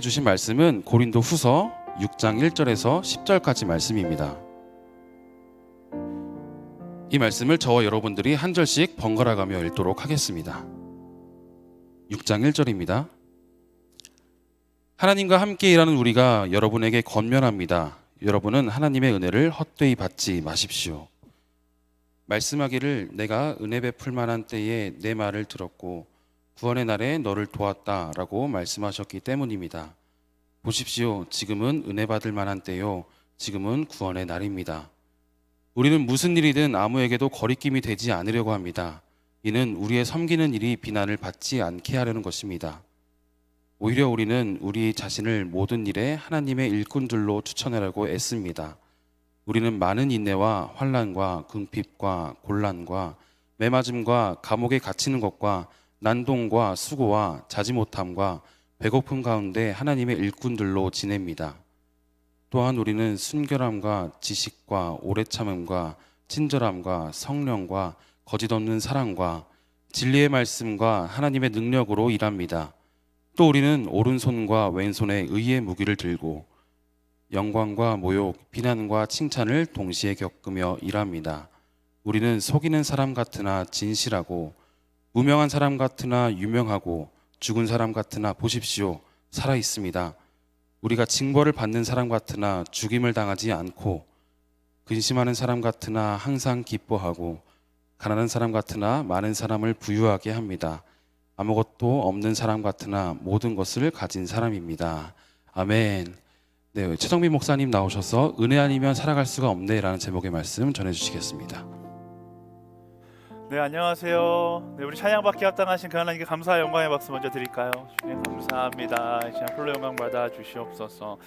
주신 말씀은 고린도 후서 6장 1절에서 10절까지 말씀입니다. 이 말씀을 저와 여러분들이 한 절씩 번갈아 가며 읽도록 하겠습니다. 6장 1절입니다. 하나님과 함께 일하는 우리가 여러분에게 권면합니다. 여러분은 하나님의 은혜를 헛되이 받지 마십시오. 말씀하기를 내가 은혜 베풀 만한 때에 내 말을 들었고 구원의 날에 너를 도왔다 라고 말씀하셨기 때문입니다. 보십시오. 지금은 은혜 받을 만한 때요. 지금은 구원의 날입니다. 우리는 무슨 일이든 아무에게도 거리낌이 되지 않으려고 합니다. 이는 우리의 섬기는 일이 비난을 받지 않게 하려는 것입니다. 오히려 우리는 우리 자신을 모든 일에 하나님의 일꾼들로 추천하려고 애씁니다. 우리는 많은 인내와 환난과 궁핍과 곤란과 매맞음과 감옥에 갇히는 것과 난동과 수고와 자지 못함과 배고픔 가운데 하나님의 일꾼들로 지냅니다. 또한 우리는 순결함과 지식과 오래 참음과 친절함과 성령과 거짓 없는 사랑과 진리의 말씀과 하나님의 능력으로 일합니다. 또 우리는 오른손과 왼손에 의의 무기를 들고 영광과 모욕, 비난과 칭찬을 동시에 겪으며 일합니다. 우리는 속이는 사람 같으나 진실하고 무명한 사람 같으나 유명하고 죽은 사람 같으나 보십시오. 살아 있습니다. 우리가 징벌을 받는 사람 같으나 죽임을 당하지 않고 근심하는 사람 같으나 항상 기뻐하고 가난한 사람 같으나 많은 사람을 부유하게 합니다. 아무것도 없는 사람 같으나 모든 것을 가진 사람입니다. 아멘. 네, 최정민 목사님 나오셔서 은혜 아니면 살아갈 수가 없네 라는 제목의 말씀 전해주시겠습니다. 네, 안녕하세요. 네, 우리 찬양받기 합당하신 그 하나님께 감사와 영광의 박수 먼저 드릴까요? 주님 감사합니다. 이 시간 홀로 영광 받아 주시옵소서.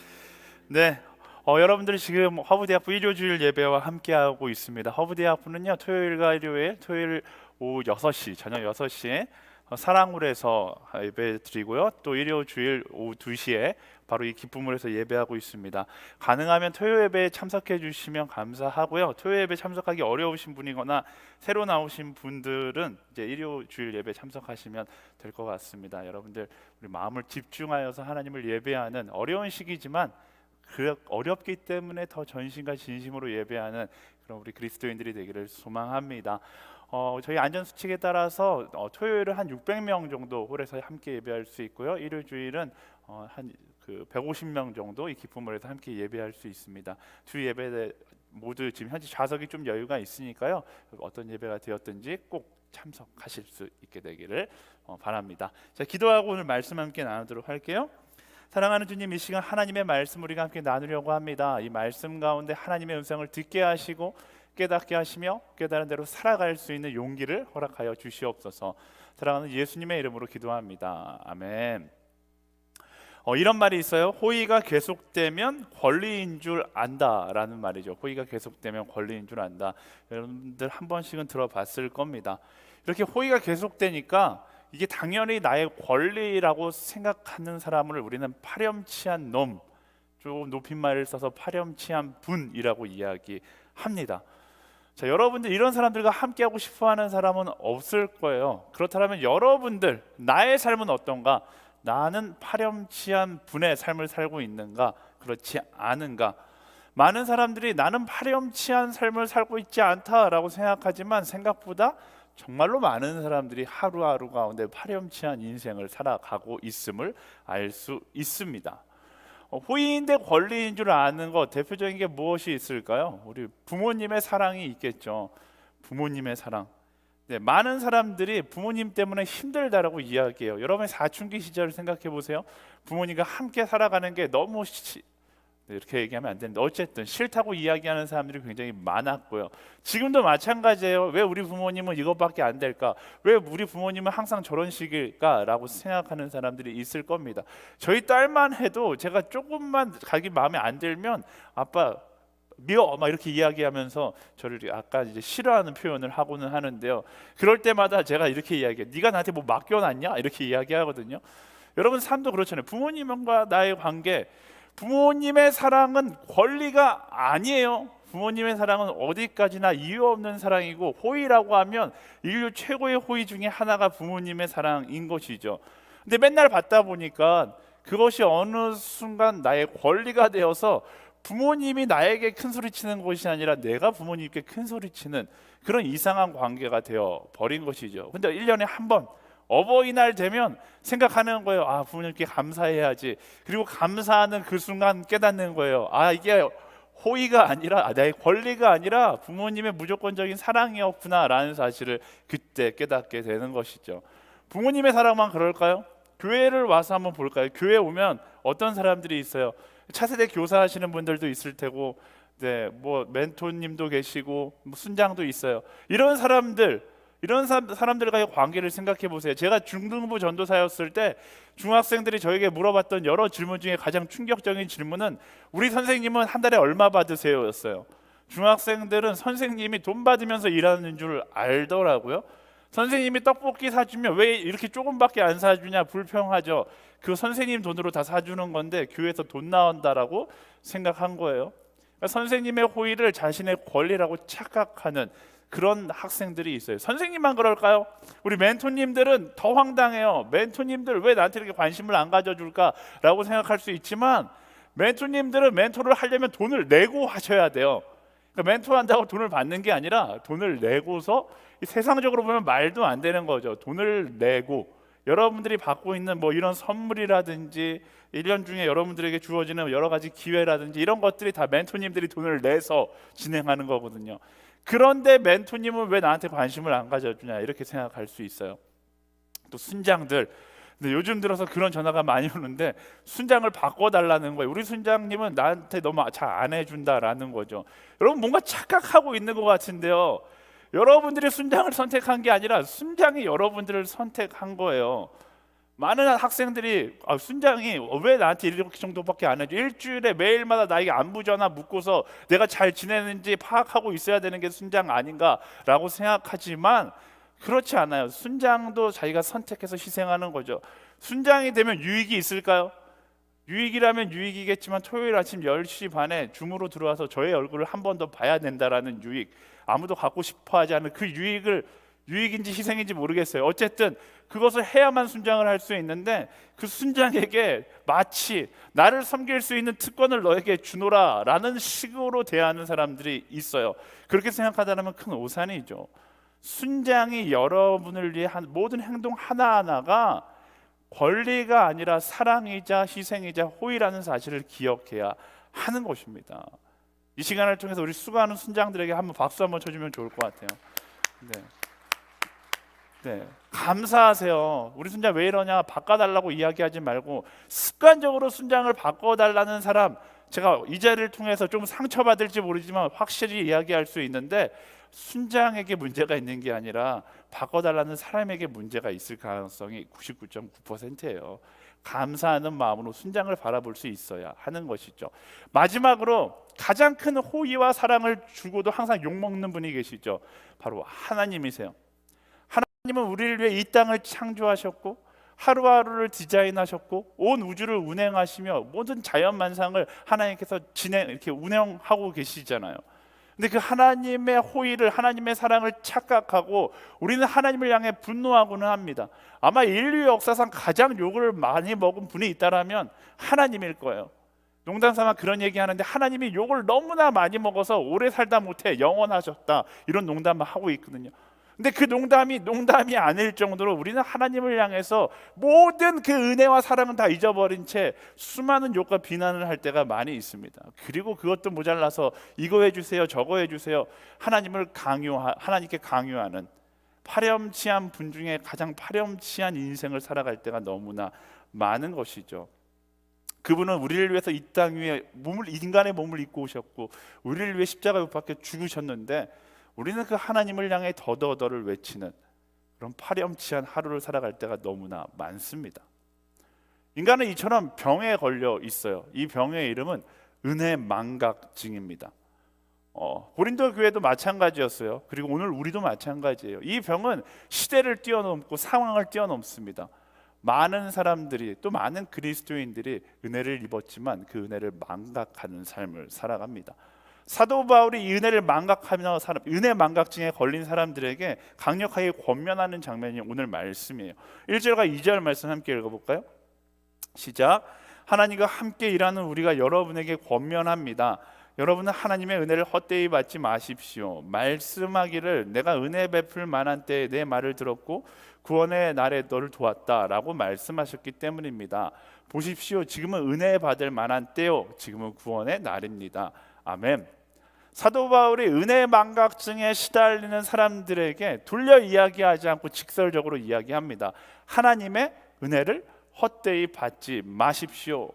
네, 여러분들이 지금 허브대학부 일요주일 예배와 함께하고 있습니다. 허브대학부는요, 토요일과 일요일, 토요일 오후 6시, 저녁 6시에 사랑홀에서 예배 드리고요. 또 일요 주일 오후 2시에 바로 이 기쁨홀에서 예배하고 있습니다. 가능하면 토요 예배에 참석해 주시면 감사하고요. 토요 예배 참석하기 어려우신 분이거나 새로 나오신 분들은 이제 일요 주일 예배 참석하시면 될 것 같습니다. 여러분들 우리 마음을 집중하여서 하나님을 예배하는 어려운 시기지만 그 어렵기 때문에 더 전심과 진심으로 예배하는 그런 우리 그리스도인들이 되기를 소망합니다. 저희 안전수칙에 따라서 토요일은 한 600명 정도 홀에서 함께 예배할 수 있고요. 일요 주일은 한 150명 정도 이 기쁨홀에서 함께 예배할 수 있습니다. 두 예배 모두 지금 현재 좌석이 좀 여유가 있으니까요. 어떤 예배가 되었든지 꼭 참석하실 수 있게 되기를 바랍니다. 자, 기도하고 오늘 말씀 함께 나누도록 할게요. 사랑하는 주님, 이 시간 하나님의 말씀 우리가 함께 나누려고 합니다. 이 말씀 가운데 하나님의 음성을 듣게 하시고 깨닫게 하시며 깨달은 대로 살아갈 수 있는 용기를 허락하여 주시옵소서. 사랑하는 예수님의 이름으로 기도합니다. 아멘. 이런 말이 있어요. 호의가 계속되면 권리인 줄 안다라는 말이죠. 호의가 계속되면 권리인 줄 안다. 여러분들 한 번씩은 들어봤을 겁니다. 이렇게 호의가 계속되니까 이게 당연히 나의 권리라고 생각하는 사람을 우리는 파렴치한 놈, 좀 높임말을 써서 파렴치한 분이라고 이야기합니다. 자, 여러분들 이런 사람들과 함께하고 싶어하는 사람은 없을 거예요. 그렇다면 여러분들 나의 삶은 어떤가? 나는 파렴치한 분의 삶을 살고 있는가? 그렇지 않은가? 많은 사람들이 나는 파렴치한 삶을 살고 있지 않다라고 생각하지만 생각보다 정말로 많은 사람들이 하루하루 가운데 파렴치한 인생을 살아가고 있음을 알 수 있습니다. 호의인데 권리인 줄 아는 것 대표적인 게 무엇이 있을까요? 우리 부모님의 사랑이 있겠죠. 부모님의 사랑. 네, 많은 사람들이 부모님 때문에 힘들다라고 이야기해요. 여러분의 사춘기 시절을 생각해 보세요. 부모님과 함께 살아가는 게 너무 이렇게 얘기하면 안 되는데 어쨌든 싫다고 이야기하는 사람들이 굉장히 많았고요. 지금도 마찬가지예요. 왜 우리 부모님은 이것밖에 안 될까? 왜 우리 부모님은 항상 저런 식일까? 라고 생각하는 사람들이 있을 겁니다. 저희 딸만 해도 제가 조금만 자기 마음에 안 들면 아빠 미워 막 이렇게 이야기하면서 저를 약간 이제 싫어하는 표현을 하고는 하는데요. 그럴 때마다 제가 이렇게 이야기해요. 네가 나한테 뭐 맡겨놨냐? 이렇게 이야기하거든요. 여러분 삶도 그렇잖아요. 부모님과 나의 관계, 부모님의 사랑은 권리가 아니에요. 부모님의 사랑은 어디까지나 이유 없는 사랑이고, 호의라고 하면 인류 최고의 호의 중에 하나가 부모님의 사랑인 것이죠. 근데 맨날 받다 보니까 그것이 어느 순간 나의 권리가 되어서 부모님이 나에게 큰 소리 치는 것이 아니라 내가 부모님께 큰 소리 치는 그런 이상한 관계가 되어 버린 것이죠. 근데 1년에 한 번 어버이날 되면 생각하는 거예요. 아, 부모님께 감사해야지. 그리고 감사하는 그 순간 깨닫는 거예요. 아, 이게 호의가 아니라 내 권리가 아니라 부모님의 무조건적인 사랑이었구나라는 사실을 그때 깨닫게 되는 것이죠. 부모님의 사랑만 그럴까요? 교회를 와서 한번 볼까요? 교회 오면 어떤 사람들이 있어요? 차세대 교사하시는 분들도 있을 테고, 네, 뭐 멘토님도 계시고, 뭐 순장도 있어요. 이런 사람들과의 관계를 생각해 보세요. 제가 중등부 전도사였을 때 중학생들이 저에게 물어봤던 여러 질문 중에 가장 충격적인 질문은 우리 선생님은 한 달에 얼마 받으세요? 였어요. 중학생들은 선생님이 돈 받으면서 일하는 줄 알더라고요. 선생님이 떡볶이 사주면 왜 이렇게 조금밖에 안 사주냐 불평하죠. 그 선생님 돈으로 다 사주는 건데 교회에서 돈 나온다라고 생각한 거예요. 그러니까 선생님의 호의를 자신의 권리라고 착각하는 그런 학생들이 있어요. 선생님만 그럴까요? 우리 멘토님들은 더 황당해요. 멘토님들 왜 나한테 이렇게 관심을 안 가져줄까라고 생각할 수 있지만 멘토님들은 멘토를 하려면 돈을 내고 하셔야 돼요. 그러니까 멘토한다고 돈을 받는 게 아니라 돈을 내고서, 세상적으로 보면 말도 안 되는 거죠. 돈을 내고 여러분들이 받고 있는 뭐 이런 선물이라든지 1년 중에 여러분들에게 주어지는 여러 가지 기회라든지 이런 것들이 다 멘토님들이 돈을 내서 진행하는 거거든요. 그런데 멘토님은 왜 나한테 관심을 안 가져주냐 이렇게 생각할 수 있어요. 또 순장들, 근데 요즘 들어서 그런 전화가 많이 오는데 순장을 바꿔달라는 거예요. 우리 순장님은 나한테 너무 잘 안 해준다라는 거죠. 여러분 뭔가 착각하고 있는 것 같은데요. 여러분들이 순장을 선택한 게 아니라 순장이 여러분들을 선택한 거예요. 많은 학생들이 순장이 왜 나한테 이렇게 정도밖에 안 해줘? 일주일에 매일마다 나에게 안부 전화 묻고서 내가 잘 지내는지 파악하고 있어야 되는 게 순장 아닌가라고 생각하지만 그렇지 않아요. 순장도 자기가 선택해서 희생하는 거죠. 순장이 되면 유익이 있을까요? 유익이라면 유익이겠지만 토요일 아침 10시 반에 줌으로 들어와서 저의 얼굴을 한 번 더 봐야 된다라는 유익, 아무도 갖고 싶어 하지 않는 그 유익을, 유익인지 희생인지 모르겠어요. 어쨌든 그것을 해야만 순장을 할 수 있는데 그 순장에게 마치 나를 섬길 수 있는 특권을 너에게 주노라 라는 식으로 대하는 사람들이 있어요. 그렇게 생각하다면 큰 오산이죠. 순장이 여러분을 위해 한 모든 행동 하나하나가 권리가 아니라 사랑이자 희생이자 호의라는 사실을 기억해야 하는 것입니다. 이 시간을 통해서 우리 수고하는 순장들에게 한번 박수 한번 쳐주면 좋을 것 같아요. 네, 감사하세요. 우리 순장 왜 이러냐 바꿔달라고 이야기하지 말고 습관적으로 순장을 바꿔달라는 사람, 제가 이 자리를 통해서 좀 상처받을지 모르지만 확실히 이야기할 수 있는데 순장에게 문제가 있는 게 아니라 바꿔달라는 사람에게 문제가 있을 가능성이 99.9%예요. 감사하는 마음으로 순장을 바라볼 수 있어야 하는 것이죠. 마지막으로 가장 큰 호의와 사랑을 주고도 항상 욕먹는 분이 계시죠. 바로 하나님이세요. 하나님은 우리를 위해 이 땅을 창조하셨고 하루하루를 디자인하셨고 온 우주를 운행하시며 모든 자연만상을 하나님께서 이렇게 운영하고 계시잖아요. 근데 그 하나님의 호의를, 하나님의 사랑을 착각하고 우리는 하나님을 향해 분노하고는 합니다. 아마 인류 역사상 가장 욕을 많이 먹은 분이 있다라면 하나님일 거예요. 농담삼아 그런 얘기하는데 하나님이 욕을 너무나 많이 먹어서 오래 살다 못해 영원하셨다 이런 농담을 하고 있거든요. 근데 그 농담이 아닐 정도로 우리는 하나님을 향해서 모든 그 은혜와 사랑은 다 잊어버린 채 수많은 욕과 비난을 할 때가 많이 있습니다. 그리고 그것도 모자라서 이거 해주세요 저거 해주세요 하나님께 강요하는 파렴치한 분 중에 가장 파렴치한 인생을 살아갈 때가 너무나 많은 것이죠. 그분은 우리를 위해서 이 땅 위에 인간의 몸을 입고 오셨고 우리를 위해 십자가에 못 박혀 죽으셨는데 우리는 그 하나님을 향해 더더더를 외치는 그런 파렴치한 하루를 살아갈 때가 너무나 많습니다. 인간은 이처럼 병에 걸려 있어요. 이 병의 이름은 은혜 망각증입니다. 고린도 교회도 마찬가지였어요. 그리고 오늘 우리도 마찬가지예요. 이 병은 시대를 뛰어넘고 상황을 뛰어넘습니다. 많은 사람들이, 또 많은 그리스도인들이 은혜를 입었지만 그 은혜를 망각하는 삶을 살아갑니다. 사도 바울이 이 은혜를 망각하며 은혜 망각증에 걸린 사람들에게 강력하게 권면하는 장면이 오늘 말씀이에요. 1절과 2절 말씀 함께 읽어볼까요? 시작. 하나님과 함께 일하는 우리가 여러분에게 권면합니다. 여러분은 하나님의 은혜를 헛되이 받지 마십시오. 말씀하기를 내가 은혜 베풀 만한 때에 내 말을 들었고 구원의 날에 너를 도왔다라고 말씀하셨기 때문입니다. 보십시오. 지금은 은혜 받을 만한 때요. 지금은 구원의 날입니다. 아멘. 사도 바울이 은혜 망각증에 시달리는 사람들에게 돌려 이야기하지 않고 직설적으로 이야기합니다. 하나님의 은혜를 헛되이 받지 마십시오.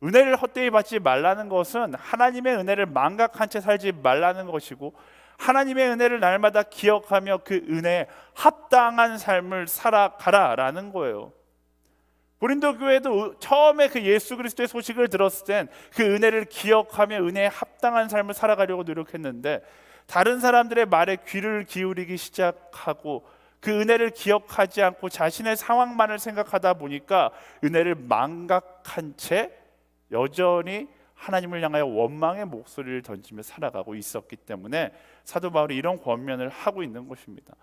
은혜를 헛되이 받지 말라는 것은 하나님의 은혜를 망각한 채 살지 말라는 것이고, 하나님의 은혜를 날마다 기억하며 그 은혜에 합당한 삶을 살아가라라는 거예요. 고린도 교회도 처음에 그 예수 그리스도의 소식을 들었을 땐 그 은혜를 기억하며 은혜에 합당한 삶을 살아가려고 노력했는데, 다른 사람들의 말에 귀를 기울이기 시작하고 그 은혜를 기억하지 않고 자신의 상황만을 생각하다 보니까 은혜를 망각한 채 여전히 하나님을 향하여 원망의 목소리를 던지며 살아가고 있었기 때문에 사도 바울이 이런 권면을 하고 있는 것입니다.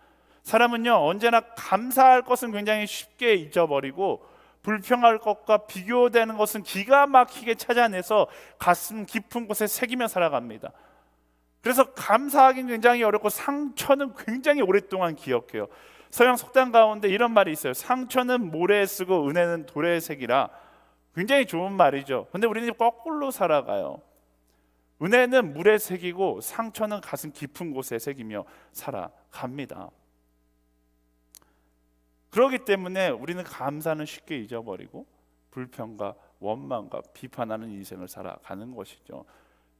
사람은요, 언제나 감사할 것은 굉장히 쉽게 잊어버리고 불평할 것과 비교되는 것은 기가 막히게 찾아내서 가슴 깊은 곳에 새기며 살아갑니다. 그래서 감사하기는 굉장히 어렵고 상처는 굉장히 오랫동안 기억해요. 서양 속담 가운데 이런 말이 있어요. 상처는 모래에 쓰고 은혜는 돌에 새기라. 굉장히 좋은 말이죠. 근데 우리는 거꾸로 살아가요. 은혜는 물에 새기고 상처는 가슴 깊은 곳에 새기며 살아갑니다. 그렇기 때문에 우리는 감사는 쉽게 잊어버리고 불평과 원망과 비판하는 인생을 살아가는 것이죠.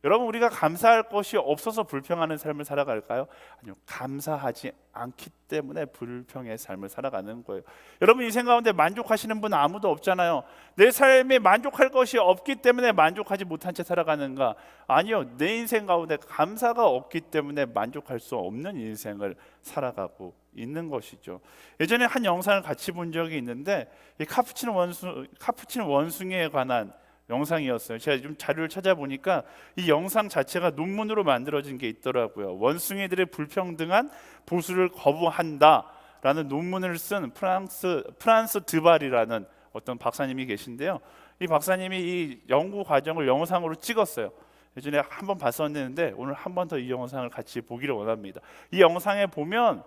여러분, 우리가 감사할 것이 없어서 불평하는 삶을 살아갈까요? 아니요, 감사하지 않기 때문에 불평의 삶을 살아가는 거예요. 여러분, 인생 가운데 만족하시는 분 아무도 없잖아요. 내 삶에 만족할 것이 없기 때문에 만족하지 못한 채 살아가는가? 아니요, 내 인생 가운데 감사가 없기 때문에 만족할 수 없는 인생을 살아가고 있는 것이죠. 예전에 한 영상을 같이 본 적이 있는데, 이 카푸치노 원숭이에 관한 영상이었어요. 제가 좀 자료를 찾아보니까 이 영상 자체가 논문으로 만들어진 게 있더라고요. 원숭이들의 불평등한 보수를 거부한다라는 논문을 쓴 프란스 드발이라는 어떤 박사님이 계신데요. 이 박사님이 이 연구 과정을 영상으로 찍었어요. 예전에 한번 봤었는데 오늘 한 번 더 이 영상을 같이 보기를 원합니다. 이 영상에 보면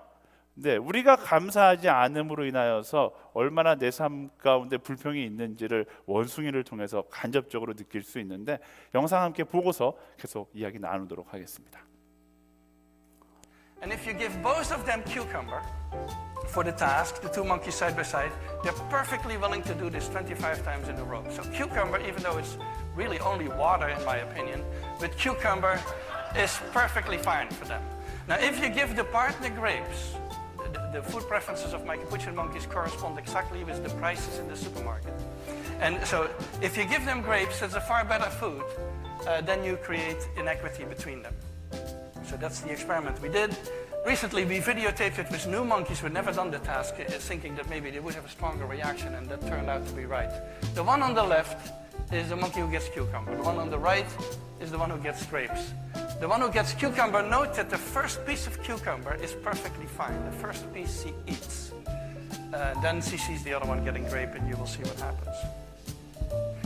우리가 감사하지 않음으로 인하여서 얼마나 내 삶 가운데 불평이 있는지를 원숭이를 통해서 간접적으로 느낄 수 있는데, 영상 함께 보고서 계속 이야기 나누도록 하겠습니다. And if you give both of them cucumber for the task, the two monkeys side by side, they're perfectly willing to do this 25 times in a row. So cucumber, even though it's really only water in my opinion, but cucumber is perfectly fine for them. Now if you give the partner grapes, the food preferences of my capuchin monkeys correspond exactly with the prices in the supermarket. And so if you give them grapes, it's a far better food, then you create inequity between them. So that's the experiment we did. Recently we videotaped it with new monkeys who had never done the task, thinking that maybe they would have a stronger reaction, and that turned out to be right. The one on the left is the monkey who gets cucumber. The one on the right is the one who gets grapes. The one who gets cucumber, note that the first piece of cucumber is perfectly fine. The first piece she eats. Then she sees the other one getting grape, and you will see what happens.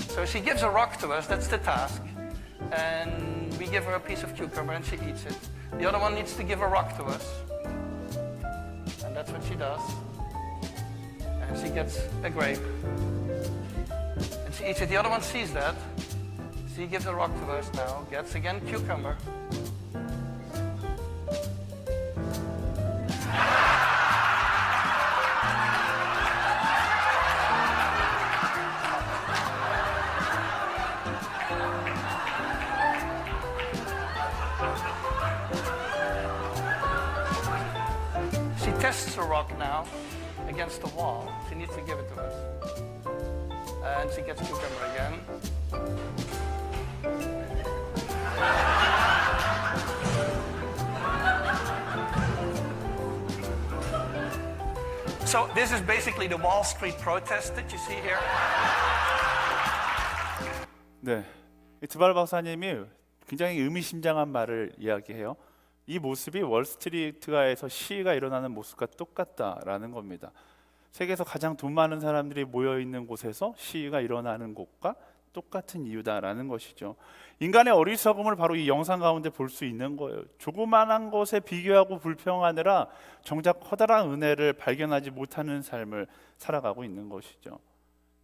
So she gives a rock to us, that's the task. And we give her a piece of cucumber and she eats it. The other one needs to give a rock to us. And that's what she does. And she gets a grape. And she eats it. The other one sees that. She gives a rock to us now, gets again cucumber. She tests the rock now against the wall. She needs to give it to us. And she gets cucumber again. So this is basically the Wall Street protest that you see here. 네, 이 드발 박사님이 굉장히 의미심장한 말을 이야기해요. 이 모습이 월스트리트가에서 시위가 일어나는 모습과 똑같다라는 겁니다. 세계에서 가장 돈 많은 사람들이 모여 있는 곳에서 시위가 일어나는 곳과 똑같은 이유다라는 것이죠. 인간의 어리석음을 바로 이 영상 가운데 볼 수 있는 거예요. 조그만한 것에 비교하고 불평하느라 정작 커다란 은혜를 발견하지 못하는 삶을 살아가고 있는 것이죠.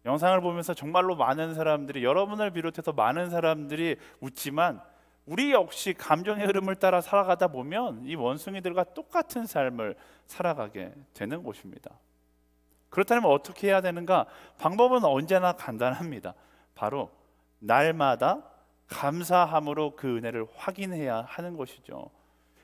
영상을 보면서 정말로 많은 사람들이, 여러분을 비롯해서 많은 사람들이 웃지만 우리 역시 감정의 흐름을 따라 살아가다 보면 이 원숭이들과 똑같은 삶을 살아가게 되는 것입니다. 그렇다면 어떻게 해야 되는가? 방법은 언제나 간단합니다. 바로 날마다 감사함으로 그 은혜를 확인해야 하는 것이죠.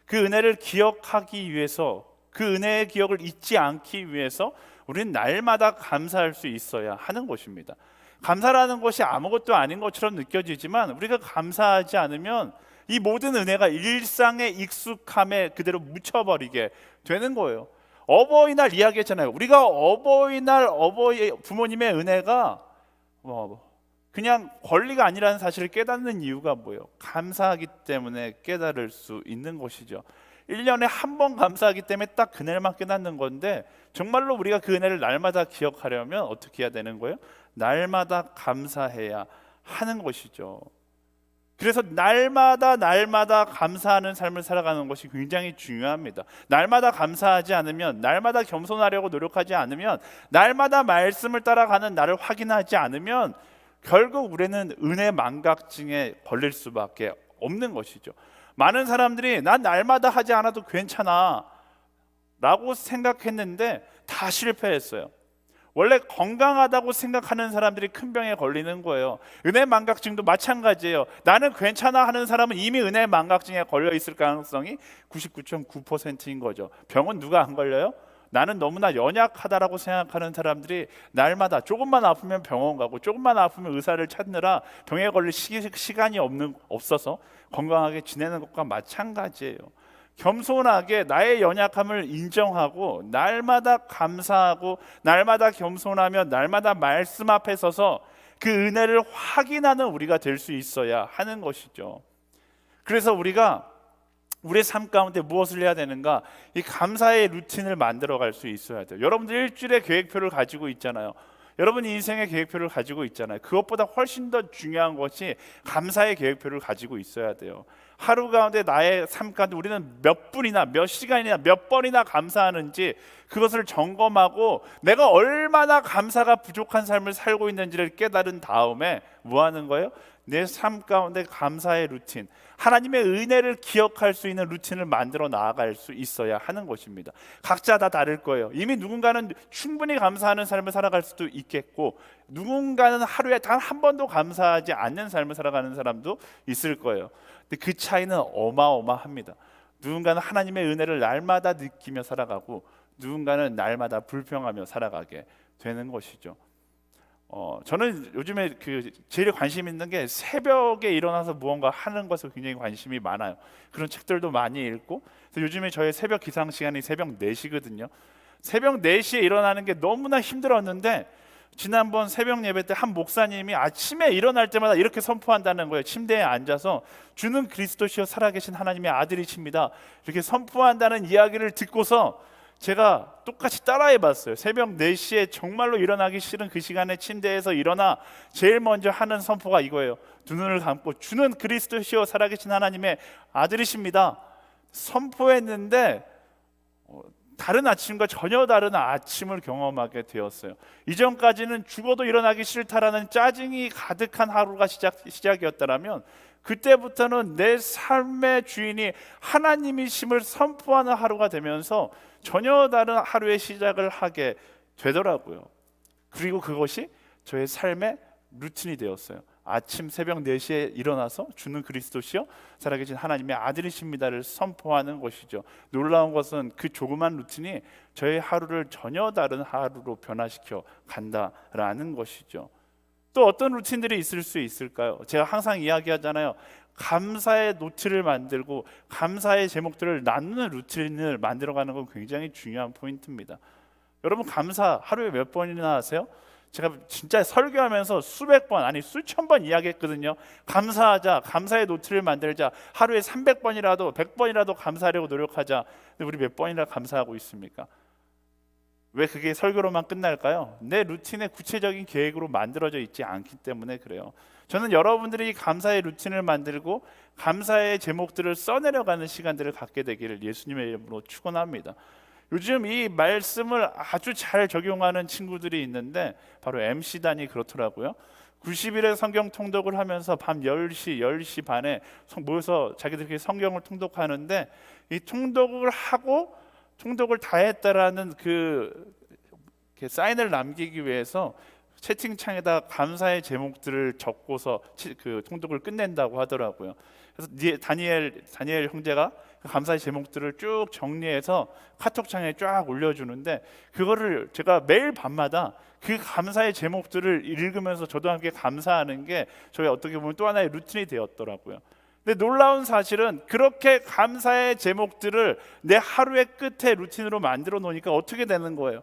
그 은혜를 기억하기 위해서, 그 은혜의 기억을 잊지 않기 위해서 우리는 날마다 감사할 수 있어야 하는 것입니다. 감사라는 것이 아무것도 아닌 것처럼 느껴지지만 우리가 감사하지 않으면 이 모든 은혜가 일상의 익숙함에 그대로 묻혀버리게 되는 거예요. 어버이날 이야기했잖아요. 우리가 어버이날 부모님의 은혜가 그냥 권리가 아니라는 사실을 깨닫는 이유가 뭐예요? 감사하기 때문에 깨달을 수 있는 것이죠. 1년에 한 번 감사하기 때문에 딱 그날만 깨닫는 건데, 정말로 우리가 그 은혜를 날마다 기억하려면 어떻게 해야 되는 거예요? 날마다 감사해야 하는 것이죠. 그래서 날마다 감사하는 삶을 살아가는 것이 굉장히 중요합니다. 날마다 감사하지 않으면, 날마다 겸손하려고 노력하지 않으면, 날마다 말씀을 따라가는 나를 확인하지 않으면 결국 우리는 은혜 망각증에 걸릴 수밖에 없는 것이죠. 많은 사람들이 난 날마다 하지 않아도 괜찮아 라고 생각했는데 다 실패했어요. 원래 건강하다고 생각하는 사람들이 큰 병에 걸리는 거예요. 은혜 망각증도 마찬가지예요. 나는 괜찮아 하는 사람은 이미 은혜 망각증에 걸려 있을 가능성이 99.9%인 거죠. 병은 누가 안 걸려요? 나는 너무나 연약하다라고 생각하는 사람들이 날마다 조금만 아프면 병원 가고 조금만 아프면 의사를 찾느라 병에 걸릴 시간이 없어서 건강하게 지내는 것과 마찬가지예요. 겸손하게 나의 연약함을 인정하고 날마다 감사하고 날마다 겸손하며 날마다 말씀 앞에 서서 그 은혜를 확인하는 우리가 될 수 있어야 하는 것이죠. 그래서 우리가 우리의 삶 가운데 무엇을 해야 되는가? 이 감사의 루틴을 만들어 갈 수 있어야 돼요. 여러분들 일주일의 계획표를 가지고 있잖아요. 여러분 인생의 계획표를 가지고 있잖아요. 그것보다 훨씬 더 중요한 것이 감사의 계획표를 가지고 있어야 돼요. 하루 가운데 나의 삶 가운데 우리는 몇 분이나 몇 시간이나 몇 번이나 감사하는지 그것을 점검하고 내가 얼마나 감사가 부족한 삶을 살고 있는지를 깨달은 다음에 뭐 하는 거예요? 내 삶 가운데 감사의 루틴, 하나님의 은혜를 기억할 수 있는 루틴을 만들어 나아갈 수 있어야 하는 것입니다. 각자 다 다를 거예요. 이미 누군가는 충분히 감사하는 삶을 살아갈 수도 있겠고, 누군가는 하루에 단 한 번도 감사하지 않는 삶을 살아가는 사람도 있을 거예요. 근데 그 차이는 어마어마합니다. 누군가는 하나님의 은혜를 날마다 느끼며 살아가고, 누군가는 날마다 불평하며 살아가게 되는 것이죠. 저는 요즘에 제일 관심 있는 게 새벽에 일어나서 무언가 하는 것에 굉장히 관심이 많아요. 그런 책들도 많이 읽고, 그래서 요즘에 저의 새벽 기상 시간이 새벽 4시거든요. 새벽 4시에 일어나는 게 너무나 힘들었는데, 지난번 새벽 예배 때 한 목사님이 아침에 일어날 때마다 이렇게 선포한다는 거예요. 침대에 앉아서 주는 그리스도시요 살아계신 하나님의 아들이십니다, 이렇게 선포한다는 이야기를 듣고서 제가 똑같이 따라해봤어요. 새벽 4시에 정말로 일어나기 싫은 그 시간에 침대에서 일어나 제일 먼저 하는 선포가 이거예요. 두 눈을 감고 주는 그리스도시요 살아계신 하나님의 아들이십니다 선포했는데 다른 아침과 전혀 다른 아침을 경험하게 되었어요. 이전까지는 죽어도 일어나기 싫다라는 짜증이 가득한 하루가 시작이었다면, 그때부터는 내 삶의 주인이 하나님이심을 선포하는 하루가 되면서 전혀 다른 하루의 시작을 하게 되더라고요. 그리고 그것이 저의 삶의 루틴이 되었어요. 아침 새벽 4시에 일어나서 주는 그리스도시요 살아계신 하나님의 아들이십니다를 선포하는 것이죠. 놀라운 것은 그 조그만 루틴이 저의 하루를 전혀 다른 하루로 변화시켜 간다라는 것이죠. 또 어떤 루틴들이 있을 수 있을까요? 제가 항상 이야기하잖아요. 감사의 노트를 만들고 감사의 제목들을 나누는 루틴을 만들어가는 건 굉장히 중요한 포인트입니다. 여러분 감사 하루에 몇 번이나 하세요? 제가 진짜 설교하면서 수백 번, 아니 수천 번 이야기했거든요. 감사하자, 감사의 노트를 만들자, 하루에 300번이라도 100번이라도 감사하려고 노력하자. 근데 우리 몇 번이나 감사하고 있습니까? 왜 그게 설교로만 끝날까요? 내 루틴의 구체적인 계획으로 만들어져 있지 않기 때문에 그래요. 저는 여러분들이 감사의 루틴을 만들고 감사의 제목들을 써내려가는 시간들을 갖게 되기를 예수님의 이름으로 축원합니다. 요즘 이 말씀을 아주 잘 적용하는 친구들이 있는데 바로 MC단이 그렇더라고요. 90일의 성경 통독을 하면서 밤 10시 반에 모여서 자기들끼리 성경을 통독하는데, 이 통독을 하고 통독을 다 했다라는 그 사인을 남기기 위해서 채팅창에다 감사의 제목들을 적고서 그 통독을 끝낸다고 하더라고요. 그래서 다니엘 형제가 그 감사의 제목들을 쭉 정리해서 카톡창에 쫙 올려주는데, 그거를 제가 매일 밤마다 그 감사의 제목들을 읽으면서 저도 함께 감사하는 게 저희 어떻게 보면 또 하나의 루틴이 되었더라고요. 근데 놀라운 사실은 그렇게 감사의 제목들을 내 하루의 끝에 루틴으로 만들어 놓으니까 어떻게 되는 거예요?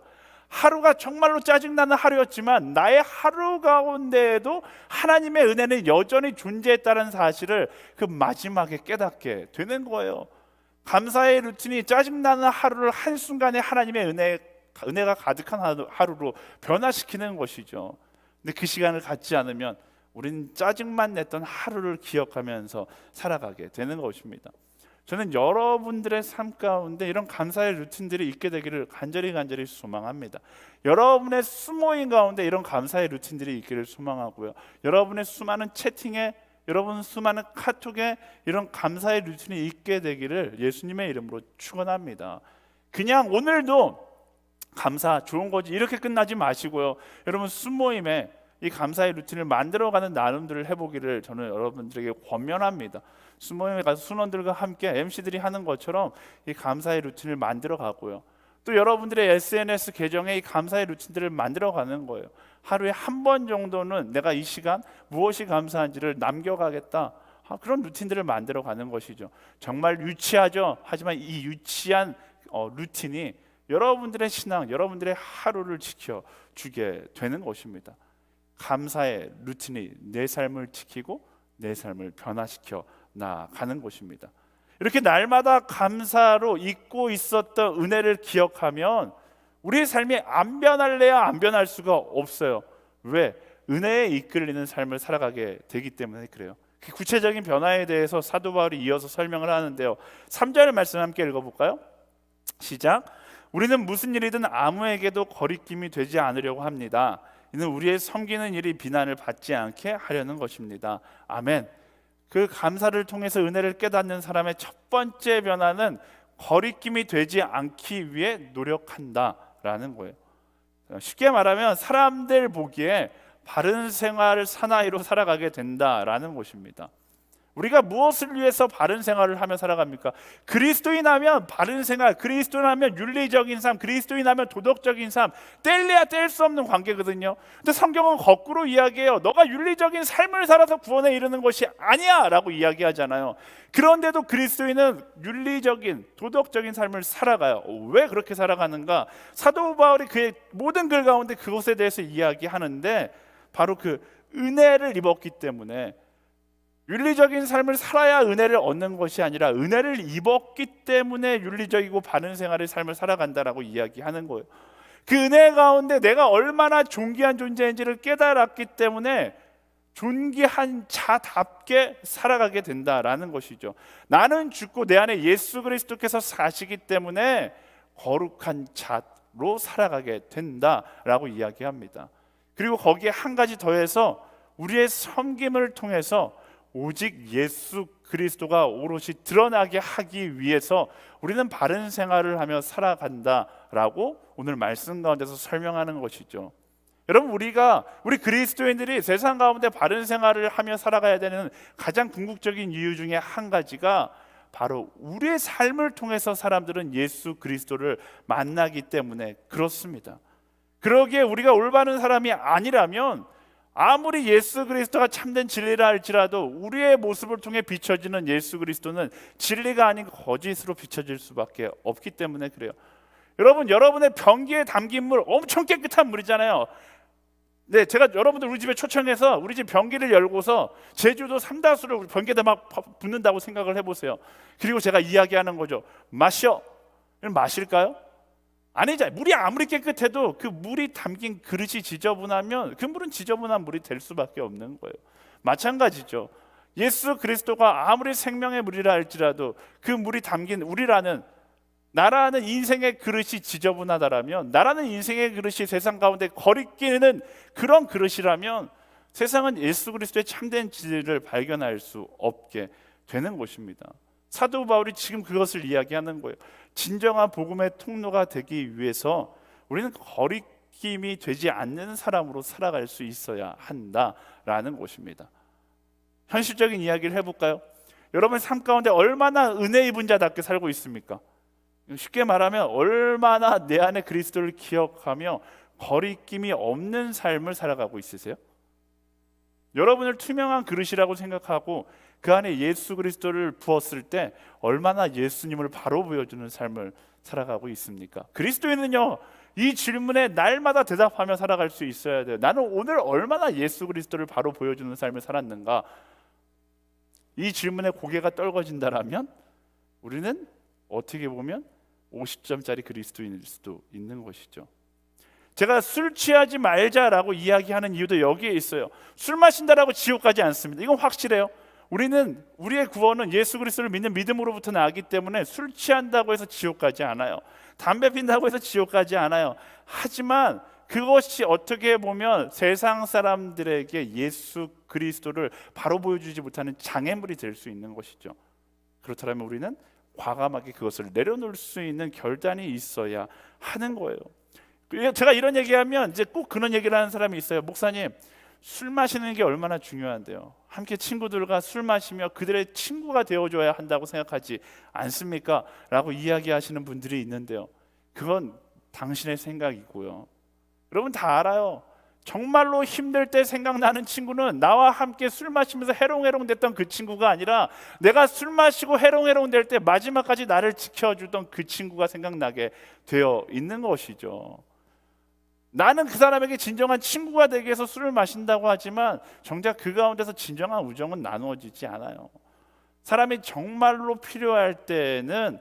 하루가 정말로 짜증나는 하루였지만 나의 하루 가운데에도 하나님의 은혜는 여전히 존재했다는 사실을 그 마지막에 깨닫게 되는 거예요. 감사의 루틴이 짜증나는 하루를 한순간에 하나님의 은혜가 가득한 하루로 변화시키는 것이죠. 근데 그 시간을 갖지 않으면 우리는 짜증만 냈던 하루를 기억하면서 살아가게 되는 것입니다. 저는 여러분들의 삶 가운데 이런 감사의 루틴들이 있게 되기를 간절히 소망합니다. 여러분의 수모임 가운데 이런 감사의 루틴들이 있기를 소망하고요. 여러분의 수많은 채팅에, 여러분 수많은 카톡에 이런 감사의 루틴이 있게 되기를 예수님의 이름으로 축원합니다. 그냥 오늘도 감사 좋은 거지 이렇게 끝나지 마시고요. 여러분 수모임에 이 감사의 루틴을 만들어가는 나눔들을 해보기를 저는 여러분들에게 권면합니다. 수모임에 가서 순원들과 함께 MC들이 하는 것처럼 이 감사의 루틴을 만들어가고요. 또 여러분들의 SNS 계정에 이 감사의 루틴들을 만들어가는 거예요. 하루에 한 번 정도는 내가 이 시간 무엇이 감사한지를 남겨가겠다. 그런 루틴들을 만들어가는 것이죠. 정말 유치하죠. 하지만 이 유치한 루틴이 여러분들의 신앙, 여러분들의 하루를 지켜주게 되는 것입니다. 감사의 루틴이 내 삶을 지키고 내 삶을 변화시켜 나가는 것입니다. 이렇게 날마다 감사로 잊고 있었던 은혜를 기억하면 우리의 삶이 안 변할래야 안 변할 수가 없어요. 왜? 은혜에 이끌리는 삶을 살아가게 되기 때문에 그래요. 그 구체적인 변화에 대해서 사도 바울이 이어서 설명을 하는데요. 3절 말씀 함께 읽어볼까요? 시작. 우리는 무슨 일이든 아무에게도 거리낌이 되지 않으려고 합니다. 이는 우리의 섬기는 일이 비난을 받지 않게 하려는 것입니다. 아멘. 그 감사를 통해서 은혜를 깨닫는 사람의 첫 번째 변화는 거리낌이 되지 않기 위해 노력한다라는 거예요. 쉽게 말하면 사람들 보기에 바른 생활 사나이로 살아가게 된다라는 것입니다. 우리가 무엇을 위해서 바른 생활을 하며 살아갑니까? 그리스도인하면 바른 생활, 그리스도인하면 윤리적인 삶, 그리스도인하면 도덕적인 삶, 뗄래야 뗄 수 없는 관계거든요. 근데 성경은 거꾸로 이야기해요. 너가 윤리적인 삶을 살아서 구원에 이르는 것이 아니야 라고 이야기하잖아요. 그런데도 그리스도인은 윤리적인 도덕적인 삶을 살아가요. 왜 그렇게 살아가는가? 사도 바울이 그의 모든 글 가운데 그것에 대해서 이야기하는데, 바로 그 은혜를 입었기 때문에, 윤리적인 삶을 살아야 은혜를 얻는 것이 아니라 은혜를 입었기 때문에 윤리적이고 바른 생활의 삶을 살아간다라고 이야기하는 거예요. 그 은혜 가운데 내가 얼마나 존귀한 존재인지를 깨달았기 때문에 존귀한 자답게 살아가게 된다라는 것이죠. 나는 죽고 내 안에 예수 그리스도께서 사시기 때문에 거룩한 자로 살아가게 된다라고 이야기합니다. 그리고 거기에 한 가지 더해서 우리의 섬김을 통해서 오직 예수 그리스도가 오롯이 드러나게 하기 위해서 우리는 바른 생활을 하며 살아간다라고 오늘 말씀 가운데서 설명하는 것이죠. 여러분, 우리 그리스도인들이 세상 가운데 바른 생활을 하며 살아가야 되는 가장 궁극적인 이유 중에 한 가지가 바로 우리의 삶을 통해서 사람들은 예수 그리스도를 만나기 때문에 그렇습니다. 그러기에 우리가 올바른 사람이 아니라면 아무리 예수 그리스도가 참된 진리라 할지라도 우리의 모습을 통해 비춰지는 예수 그리스도는 진리가 아닌 거짓으로 비춰질 수밖에 없기 때문에 그래요. 여러분, 여러분의 변기에 담긴 물 엄청 깨끗한 물이잖아요. 네, 제가 여러분들 우리 집에 초청해서 우리 집 변기를 열고서 제주도 삼다수를 변기에다 막 붓는다고 생각을 해보세요. 그리고 제가 이야기하는 거죠. 마셔. 마실까요? 아니죠. 물이 아무리 깨끗해도 그 물이 담긴 그릇이 지저분하면 그 물은 지저분한 물이 될 수밖에 없는 거예요. 마찬가지죠. 예수 그리스도가 아무리 생명의 물이라 할지라도 그 물이 담긴 우리라는 나라는 인생의 그릇이 지저분하다라면, 나라는 인생의 그릇이 세상 가운데 거리끼는 그런 그릇이라면 세상은 예수 그리스도의 참된 진리를 발견할 수 없게 되는 것입니다. 사도 바울이 지금 그것을 이야기하는 거예요. 진정한 복음의 통로가 되기 위해서 우리는 거리낌이 되지 않는 사람으로 살아갈 수 있어야 한다라는 것입니다. 현실적인 이야기를 해볼까요? 여러분 삶 가운데 얼마나 은혜 입은 자답게 살고 있습니까? 쉽게 말하면 얼마나 내 안에 그리스도를 기억하며 거리낌이 없는 삶을 살아가고 있으세요? 여러분을 투명한 그릇이라고 생각하고 그 안에 예수 그리스도를 부었을 때 얼마나 예수님을 바로 보여주는 삶을 살아가고 있습니까? 그리스도인은요, 이 질문에 날마다 대답하며 살아갈 수 있어야 돼요. 나는 오늘 얼마나 예수 그리스도를 바로 보여주는 삶을 살았는가? 이 질문에 고개가 떨궈진다라면 우리는 어떻게 보면 50점짜리 그리스도인일 수도 있는 것이죠. 제가 술 취하지 말자라고 이야기하는 이유도 여기에 있어요. 술 마신다라고 지옥 가지 않습니다. 이건 확실해요. 우리는 우리의 구원은 예수 그리스도를 믿는 믿음으로부터 나기 때문에 술 취한다고 해서 지옥 가지 않아요. 담배 핀다고 해서 지옥 가지 않아요. 하지만 그것이 어떻게 보면 세상 사람들에게 예수 그리스도를 바로 보여주지 못하는 장애물이 될 수 있는 것이죠. 그렇다면 우리는 과감하게 그것을 내려놓을 수 있는 결단이 있어야 하는 거예요. 제가 이런 얘기하면 이제 꼭 그런 얘기를 하는 사람이 있어요. 목사님, 술 마시는 게 얼마나 중요한데요. 함께 친구들과 술 마시며 그들의 친구가 되어줘야 한다고 생각하지 않습니까? 라고 이야기하시는 분들이 있는데요. 그건 당신의 생각이고요. 여러분 다 알아요. 정말로 힘들 때 생각나는 친구는 나와 함께 술 마시면서 해롱해롱 됐던 그 친구가 아니라 내가 술 마시고 해롱해롱 될 때 마지막까지 나를 지켜주던 그 친구가 생각나게 되어 있는 것이죠. 나는 그 사람에게 진정한 친구가 되기 위해서 술을 마신다고 하지만 정작 그 가운데서 진정한 우정은 나누어지지 않아요. 사람이 정말로 필요할 때는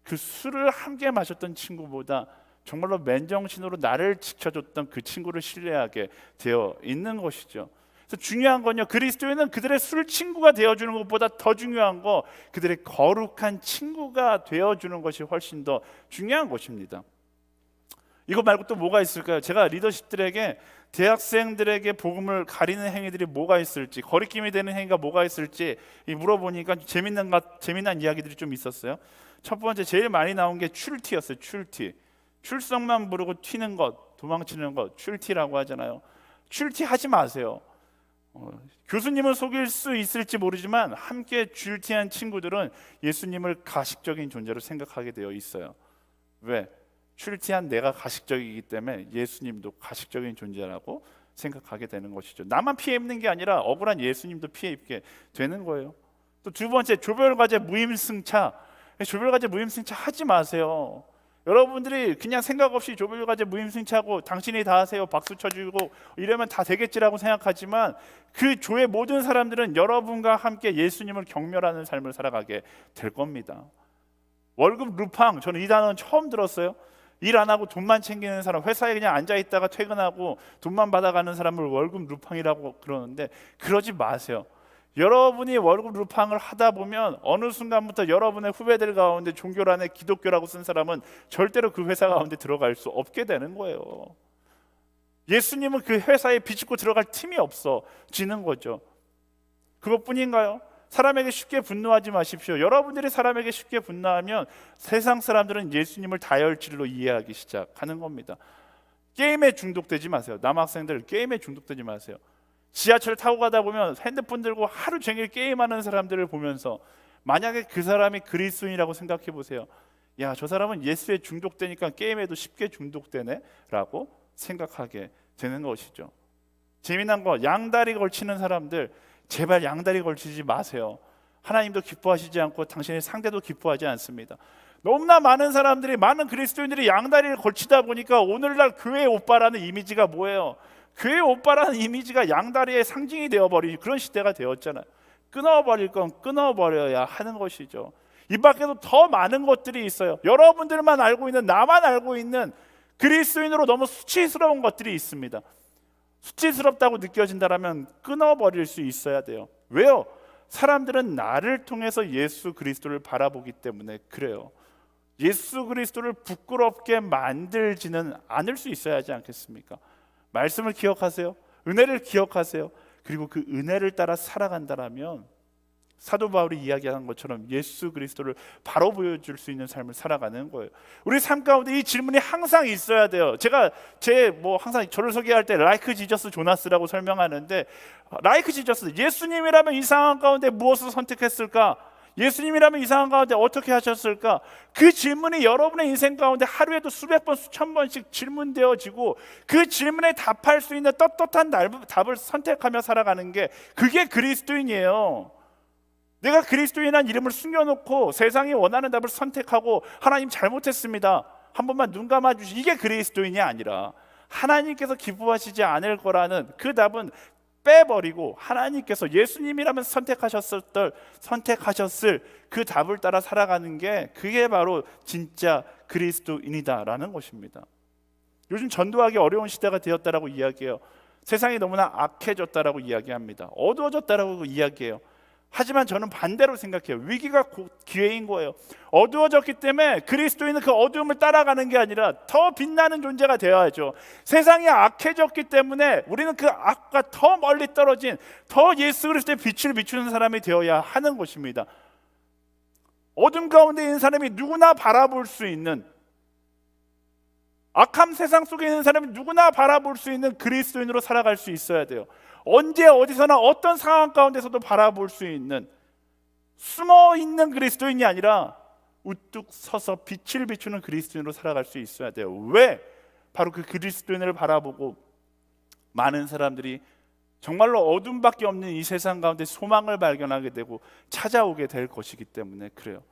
그 술을 함께 마셨던 친구보다 정말로 맨정신으로 나를 지켜줬던 그 친구를 신뢰하게 되어 있는 것이죠. 그래서 중요한 건요, 그리스도인은 그들의 술 친구가 되어주는 것보다 더 중요한 거 그들의 거룩한 친구가 되어주는 것이 훨씬 더 중요한 것입니다. 이거 말고 또 뭐가 있을까요? 제가 리더십들에게 대학생들에게 복음을 가리는 행위들이 뭐가 있을지, 거리낌이 되는 행위가 뭐가 있을지 물어보니까 재미난 이야기들이 좀 있었어요. 첫 번째 제일 많이 나온 게 출티였어요. 출티. 출석만 부르고 튀는 것, 도망치는 것, 출티라고 하잖아요. 출티 하지 마세요. 교수님을 속일 수 있을지 모르지만 함께 출티한 친구들은 예수님을 가식적인 존재로 생각하게 되어 있어요. 왜? 출티한 내가 가식적이기 때문에 예수님도 가식적인 존재라고 생각하게 되는 것이죠. 나만 피해 입는 게 아니라 억울한 예수님도 피해 입게 되는 거예요. 또 두 번째, 조별과제 무임승차. 조별과제 무임승차 하지 마세요. 여러분들이 그냥 생각 없이 조별과제 무임승차하고 당신이 다 하세요 박수 쳐주고 이러면 다 되겠지라고 생각하지만 그 조의 모든 사람들은 여러분과 함께 예수님을 경멸하는 삶을 살아가게 될 겁니다. 월급 루팡, 저는 이 단어는 처음 들었어요. 일 안 하고 돈만 챙기는 사람, 회사에 그냥 앉아있다가 퇴근하고 돈만 받아가는 사람을 월급 루팡이라고 그러는데 그러지 마세요. 여러분이 월급 루팡을 하다 보면 어느 순간부터 여러분의 후배들 가운데 종교란에 기독교라고 쓴 사람은 절대로 그 회사 가운데 들어갈 수 없게 되는 거예요. 예수님은 그 회사에 비집고 들어갈 틈이 없어지는 거죠. 그것뿐인가요? 사람에게 쉽게 분노하지 마십시오. 여러분들이 사람에게 쉽게 분노하면 세상 사람들은 예수님을 다혈질로 이해하기 시작하는 겁니다. 게임에 중독되지 마세요. 남학생들 게임에 중독되지 마세요. 지하철 타고 가다 보면 핸드폰 들고 하루 종일 게임하는 사람들을 보면서 만약에 그 사람이 그리스도인이라고 생각해 보세요. 야, 저 사람은 예수에 중독되니까 게임에도 쉽게 중독되네 라고 생각하게 되는 것이죠. 재미난 거, 양다리 걸치는 사람들 제발 양다리 걸치지 마세요. 하나님도 기뻐하시지 않고 당신의 상대도 기뻐하지 않습니다. 너무나 많은 사람들이, 많은 그리스도인들이 양다리를 걸치다 보니까 오늘날 교회 오빠라는 이미지가 뭐예요? 교회 오빠라는 이미지가 양다리의 상징이 되어버린 그런 시대가 되었잖아요. 끊어버릴 건 끊어버려야 하는 것이죠. 이 밖에도 더 많은 것들이 있어요. 여러분들만 알고 있는, 나만 알고 있는 그리스도인으로 너무 수치스러운 것들이 있습니다. 수치스럽다고 느껴진다면 끊어버릴 수 있어야 돼요. 왜요? 사람들은 나를 통해서 예수 그리스도를 바라보기 때문에 그래요. 예수 그리스도를 부끄럽게 만들지는 않을 수 있어야 하지 않겠습니까? 말씀을 기억하세요. 은혜를 기억하세요. 그리고 그 은혜를 따라 살아간다면 사도 바울이 이야기한 것처럼 예수 그리스도를 바로 보여줄 수 있는 삶을 살아가는 거예요. 우리 삶 가운데 이 질문이 항상 있어야 돼요. 제가 항상 저를 소개할 때 라이크 지저스 조나스라고 설명하는데, 라이크 지저스, 예수님이라면 이 상황 가운데 무엇을 선택했을까? 예수님이라면 이 상황 가운데 어떻게 하셨을까? 그 질문이 여러분의 인생 가운데 하루에도 수백 번, 수천 번씩 질문되어지고 그 질문에 답할 수 있는 떳떳한 답을 선택하며 살아가는 게, 그게 그리스도인이에요. 내가 그리스도인이라는 이름을 숨겨놓고 세상이 원하는 답을 선택하고 하나님 잘못했습니다, 한 번만 눈 감아주시, 이게 그리스도인이 아니라 하나님께서 기뻐하시지 않을 거라는 그 답은 빼버리고 하나님께서 예수님이라면 선택하셨을 그 답을 따라 살아가는 게, 그게 바로 진짜 그리스도인이다라는 것입니다. 요즘 전도하기 어려운 시대가 되었다라고 이야기해요. 세상이 너무나 악해졌다라고 이야기합니다. 어두워졌다라고 이야기해요. 하지만 저는 반대로 생각해요. 위기가 곧 기회인 거예요. 어두워졌기 때문에 그리스도인은 그 어두움을 따라가는 게 아니라 더 빛나는 존재가 되어야죠. 세상이 악해졌기 때문에 우리는 그 악과 더 멀리 떨어진, 더 예수 그리스도의 빛을 비추는 사람이 되어야 하는 것입니다. 어둠 가운데 있는 사람이 누구나 바라볼 수 있는, 악함 세상 속에 있는 사람이 누구나 바라볼 수 있는 그리스도인으로 살아갈 수 있어야 돼요. 언제 어디서나 어떤 상황 가운데서도 바라볼 수 있는, 숨어있는 그리스도인이 아니라 우뚝 서서 빛을 비추는 그리스도인으로 살아갈 수 있어야 돼요. 왜? 바로 그 그리스도인을 바라보고 많은 사람들이 정말로 어둠밖에 없는 이 세상 가운데 소망을 발견하게 되고 찾아오게 될 것이기 때문에 그래요.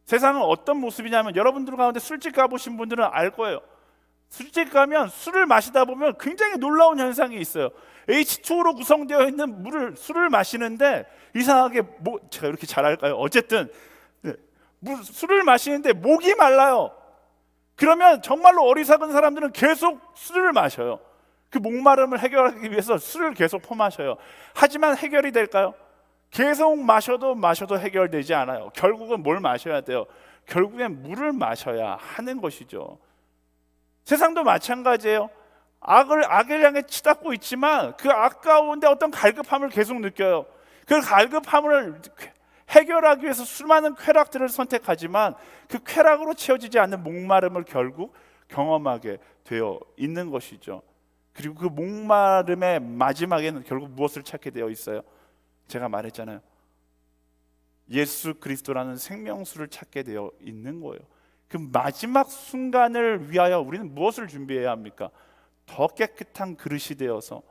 세상은 어떤 모습이냐면, 여러분들 가운데 술집 가보신 분들은 알 거예요. 술집 가면 술을 마시다 보면 굉장히 놀라운 현상이 있어요. H2O로 구성되어 있는 술을 마시는데 이상하게 제가 이렇게 잘할까요? 어쨌든 술을 마시는데 목이 말라요. 그러면 정말로 어리석은 사람들은 계속 술을 마셔요. 그 목마름을 해결하기 위해서 술을 계속 퍼마셔요. 하지만 해결이 될까요? 계속 마셔도 해결되지 않아요. 결국은 뭘 마셔야 돼요? 결국엔 물을 마셔야 하는 것이죠. 세상도 마찬가지예요. 악을 향해 치닫고 있지만 그 악 가운데 어떤 갈급함을 계속 느껴요. 그 갈급함을 해결하기 위해서 수많은 쾌락들을 선택하지만 그 쾌락으로 채워지지 않는 목마름을 결국 경험하게 되어 있는 것이죠. 그리고 그 목마름의 마지막에는 결국 무엇을 찾게 되어 있어요? 제가 말했잖아요. 예수 그리스도라는 생명수를 찾게 되어 있는 거예요. 그 마지막 순간을 위하여 우리는 무엇을 준비해야 합니까? 더 깨끗한 그릇이 되어서,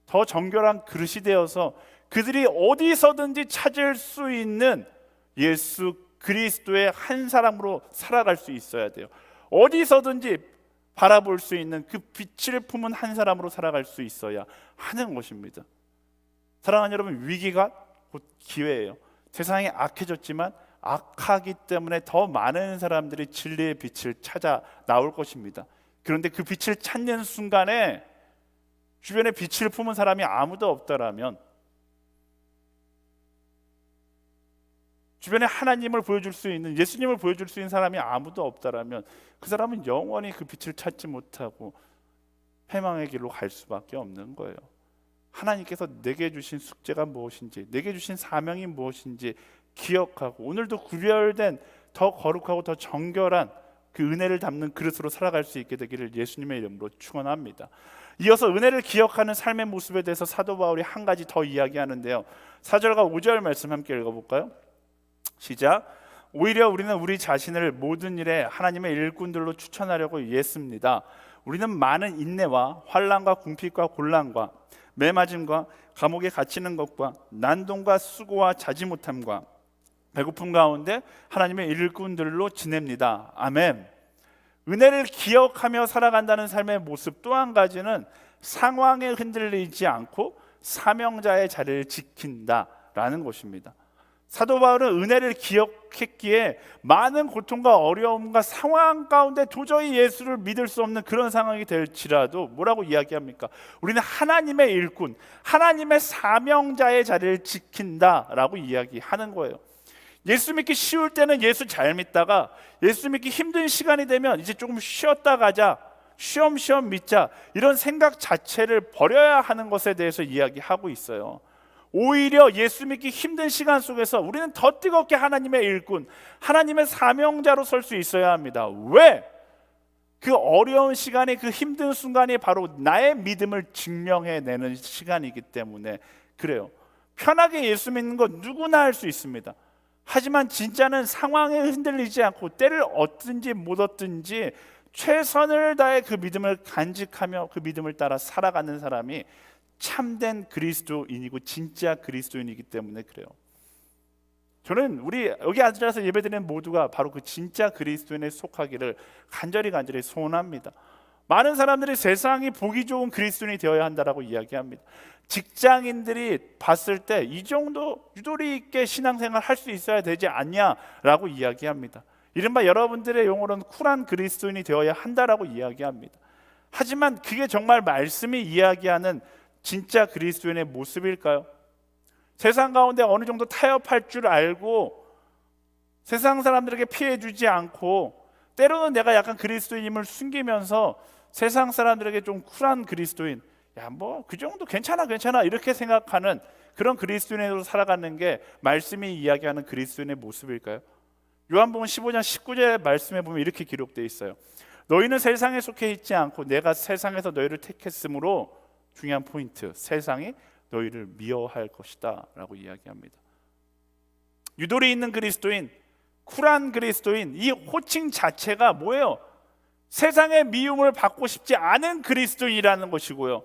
더 정결한 그릇이 되어서 그들이 어디서든지 찾을 수 있는 예수 그리스도의 한 사람으로 살아갈 수 있어야 돼요. 어디서든지 바라볼 수 있는 그 빛을 품은 한 사람으로 살아갈 수 있어야 하는 것입니다. 사랑하는 여러분, 위기가 곧 기회예요. 세상이 악해졌지만 악하기 때문에 더 많은 사람들이 진리의 빛을 찾아 나올 것입니다. 그런데 그 빛을 찾는 순간에 주변에 빛을 품은 사람이 아무도 없다라면, 주변에 하나님을 보여줄 수 있는, 예수님을 보여줄 수 있는 사람이 아무도 없다라면 그 사람은 영원히 그 빛을 찾지 못하고 패망의 길로 갈 수밖에 없는 거예요. 하나님께서 내게 주신 숙제가 무엇인지, 내게 주신 사명이 무엇인지 기억하고 오늘도 구별된 더 거룩하고 더 정결한 그 은혜를 담는 그릇으로 살아갈 수 있게 되기를 예수님의 이름으로 축원합니다. 이어서 은혜를 기억하는 삶의 모습에 대해서 사도 바울이 한 가지 더 이야기하는데요. 4절과 5절 말씀 함께 읽어볼까요? 시작. 오히려 우리는 우리 자신을 모든 일에 하나님의 일꾼들로 추천하려고 애씁니다. 우리는 많은 인내와 환난과 궁핍과 곤란과 매맞음과 감옥에 갇히는 것과 난동과 수고와 자지 못함과 배고픔 가운데 하나님의 일꾼들로 지냅니다. 아멘. 은혜를 기억하며 살아간다는 삶의 모습 또 한 가지는 상황에 흔들리지 않고 사명자의 자리를 지킨다라는 것입니다. 사도 바울은 은혜를 기억했기에 많은 고통과 어려움과 상황 가운데 도저히 예수를 믿을 수 없는 그런 상황이 될지라도 뭐라고 이야기합니까? 우리는 하나님의 일꾼, 하나님의 사명자의 자리를 지킨다라고 이야기하는 거예요. 예수 믿기 쉬울 때는 예수 잘 믿다가 예수 믿기 힘든 시간이 되면 이제 조금 쉬었다 가자, 쉬엄쉬엄 믿자, 이런 생각 자체를 버려야 하는 것에 대해서 이야기하고 있어요. 오히려 예수 믿기 힘든 시간 속에서 우리는 더 뜨겁게 하나님의 일꾼, 하나님의 사명자로 설 수 있어야 합니다. 왜? 그 어려운 시간이, 그 힘든 순간이 바로 나의 믿음을 증명해내는 시간이기 때문에 그래요. 편하게 예수 믿는 건 누구나 할 수 있습니다. 하지만 진짜는 상황에 흔들리지 않고 때를 얻든지 못 얻든지 최선을 다해 그 믿음을 간직하며 그 믿음을 따라 살아가는 사람이 참된 그리스도인이고 진짜 그리스도인이기 때문에 그래요. 저는 우리 여기 앉아서 예배드리는 모두가 바로 그 진짜 그리스도인에 속하기를 간절히 소원합니다. 많은 사람들이 세상이 보기 좋은 그리스도인이 되어야 한다라고 이야기합니다. 직장인들이 봤을 때 이 정도 유도리 있게 신앙생활 할 수 있어야 되지 않냐라고 이야기합니다. 이른바 여러분들의 용어로는 쿨한 그리스도인이 되어야 한다라고 이야기합니다. 하지만 그게 정말 말씀이 이야기하는 진짜 그리스도인의 모습일까요? 세상 가운데 어느 정도 타협할 줄 알고 세상 사람들에게 피해 주지 않고 때로는 내가 약간 그리스도인임을 숨기면서 세상 사람들에게 좀 쿨한 그리스도인, 야 뭐 그 정도 괜찮아 이렇게 생각하는 그런 그리스도인으로 살아가는 게 말씀이 이야기하는 그리스도인의 모습일까요? 요한복음 15장 19절 말씀에 보면 이렇게 기록되어 있어요. 너희는 세상에 속해 있지 않고 내가 세상에서 너희를 택했으므로, 중요한 포인트, 세상이 너희를 미워할 것이다 라고 이야기합니다. 유도리 있는 그리스도인, 쿨한 그리스도인, 이 호칭 자체가 뭐예요? 세상의 미움을 받고 싶지 않은 그리스도인이라는 것이고요,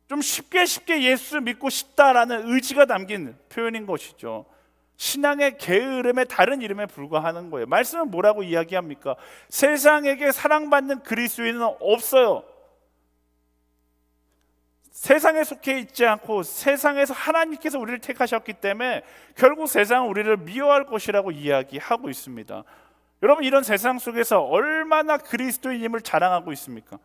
좀 쉽게 예수 믿고 싶다라는 의지가 담긴 표현인 것이죠. 신앙의 게으름의 다른 이름에 불과하는 거예요. 말씀은 뭐라고 이야기합니까? 세상에게 사랑받는 그리스도인은 없어요. 세상에 속해 있지 않고 세상에서 하나님께서 우리를 택하셨기 때문에 결국 세상은 우리를 미워할 것이라고 이야기하고 있습니다. 여러분, 이런 세상 속에서 얼마나 그리스도인임을 자랑하고 있습니까?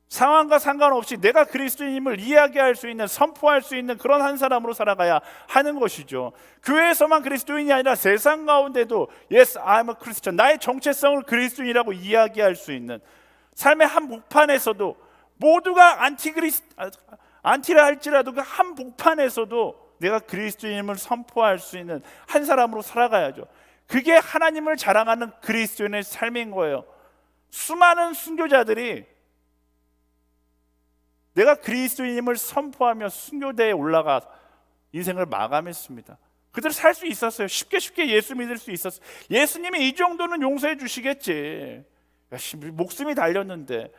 상황과 상관없이 내가 그리스도인임을 이야기할 수 있는, 선포할 수 있는 그런 한 사람으로 살아가야 하는 것이죠. 교회에서만 그리스도인이 아니라 세상 가운데도 Yes, I'm a Christian, 나의 정체성을 그리스도인이라고 이야기할 수 있는, 삶의 한복판에서도 모두가 안티라 할지라도 그 한복판에서도 내가 그리스도인임을 선포할 수 있는 한 사람으로 살아가야죠. 그게 하나님을 자랑하는 그리스도인의 삶인 거예요. 수많은 순교자들이 내가 그리스도인임을 선포하며 순교대에 올라가 인생을 마감했습니다. 그들 살 수 있었어요. 쉽게 예수 믿을 수 있었어요. 예수님이 이 정도는 용서해 주시겠지, 목숨이 달렸는데.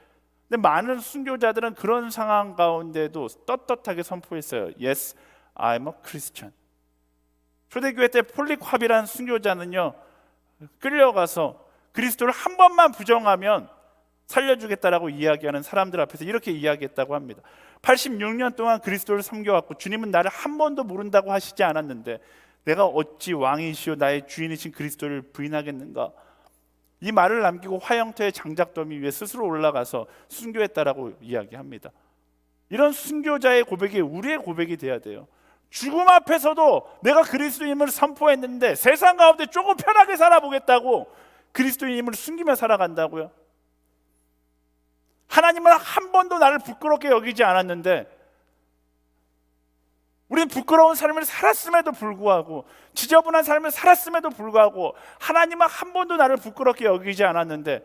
근데 많은 순교자들은 그런 상황 가운데도 떳떳하게 선포했어요. Yes, I'm a Christian. 초대교회 때 폴리캅이라는 순교자는요, 끌려가서 그리스도를 한 번만 부정하면 살려주겠다라고 이야기하는 사람들 앞에서 이렇게 이야기했다고 합니다. 86년 동안 그리스도를 섬겨왔고 주님은 나를 한 번도 모른다고 하시지 않았는데 내가 어찌 왕이시오 나의 주인이신 그리스도를 부인하겠는가? 이 말을 남기고 화영터의 장작더미 위에 스스로 올라가서 순교했다라고 이야기합니다. 이런 순교자의 고백이 우리의 고백이 돼야 돼요. 죽음 앞에서도 내가 그리스도인임을 선포했는데 세상 가운데 조금 편하게 살아보겠다고 그리스도인임을 숨기며 살아간다고요? 하나님은 한 번도 나를 부끄럽게 여기지 않았는데 우리는 부끄러운 삶을 살았음에도 불구하고, 지저분한 삶을 살았음에도 불구하고 하나님은 한 번도 나를 부끄럽게 여기지 않았는데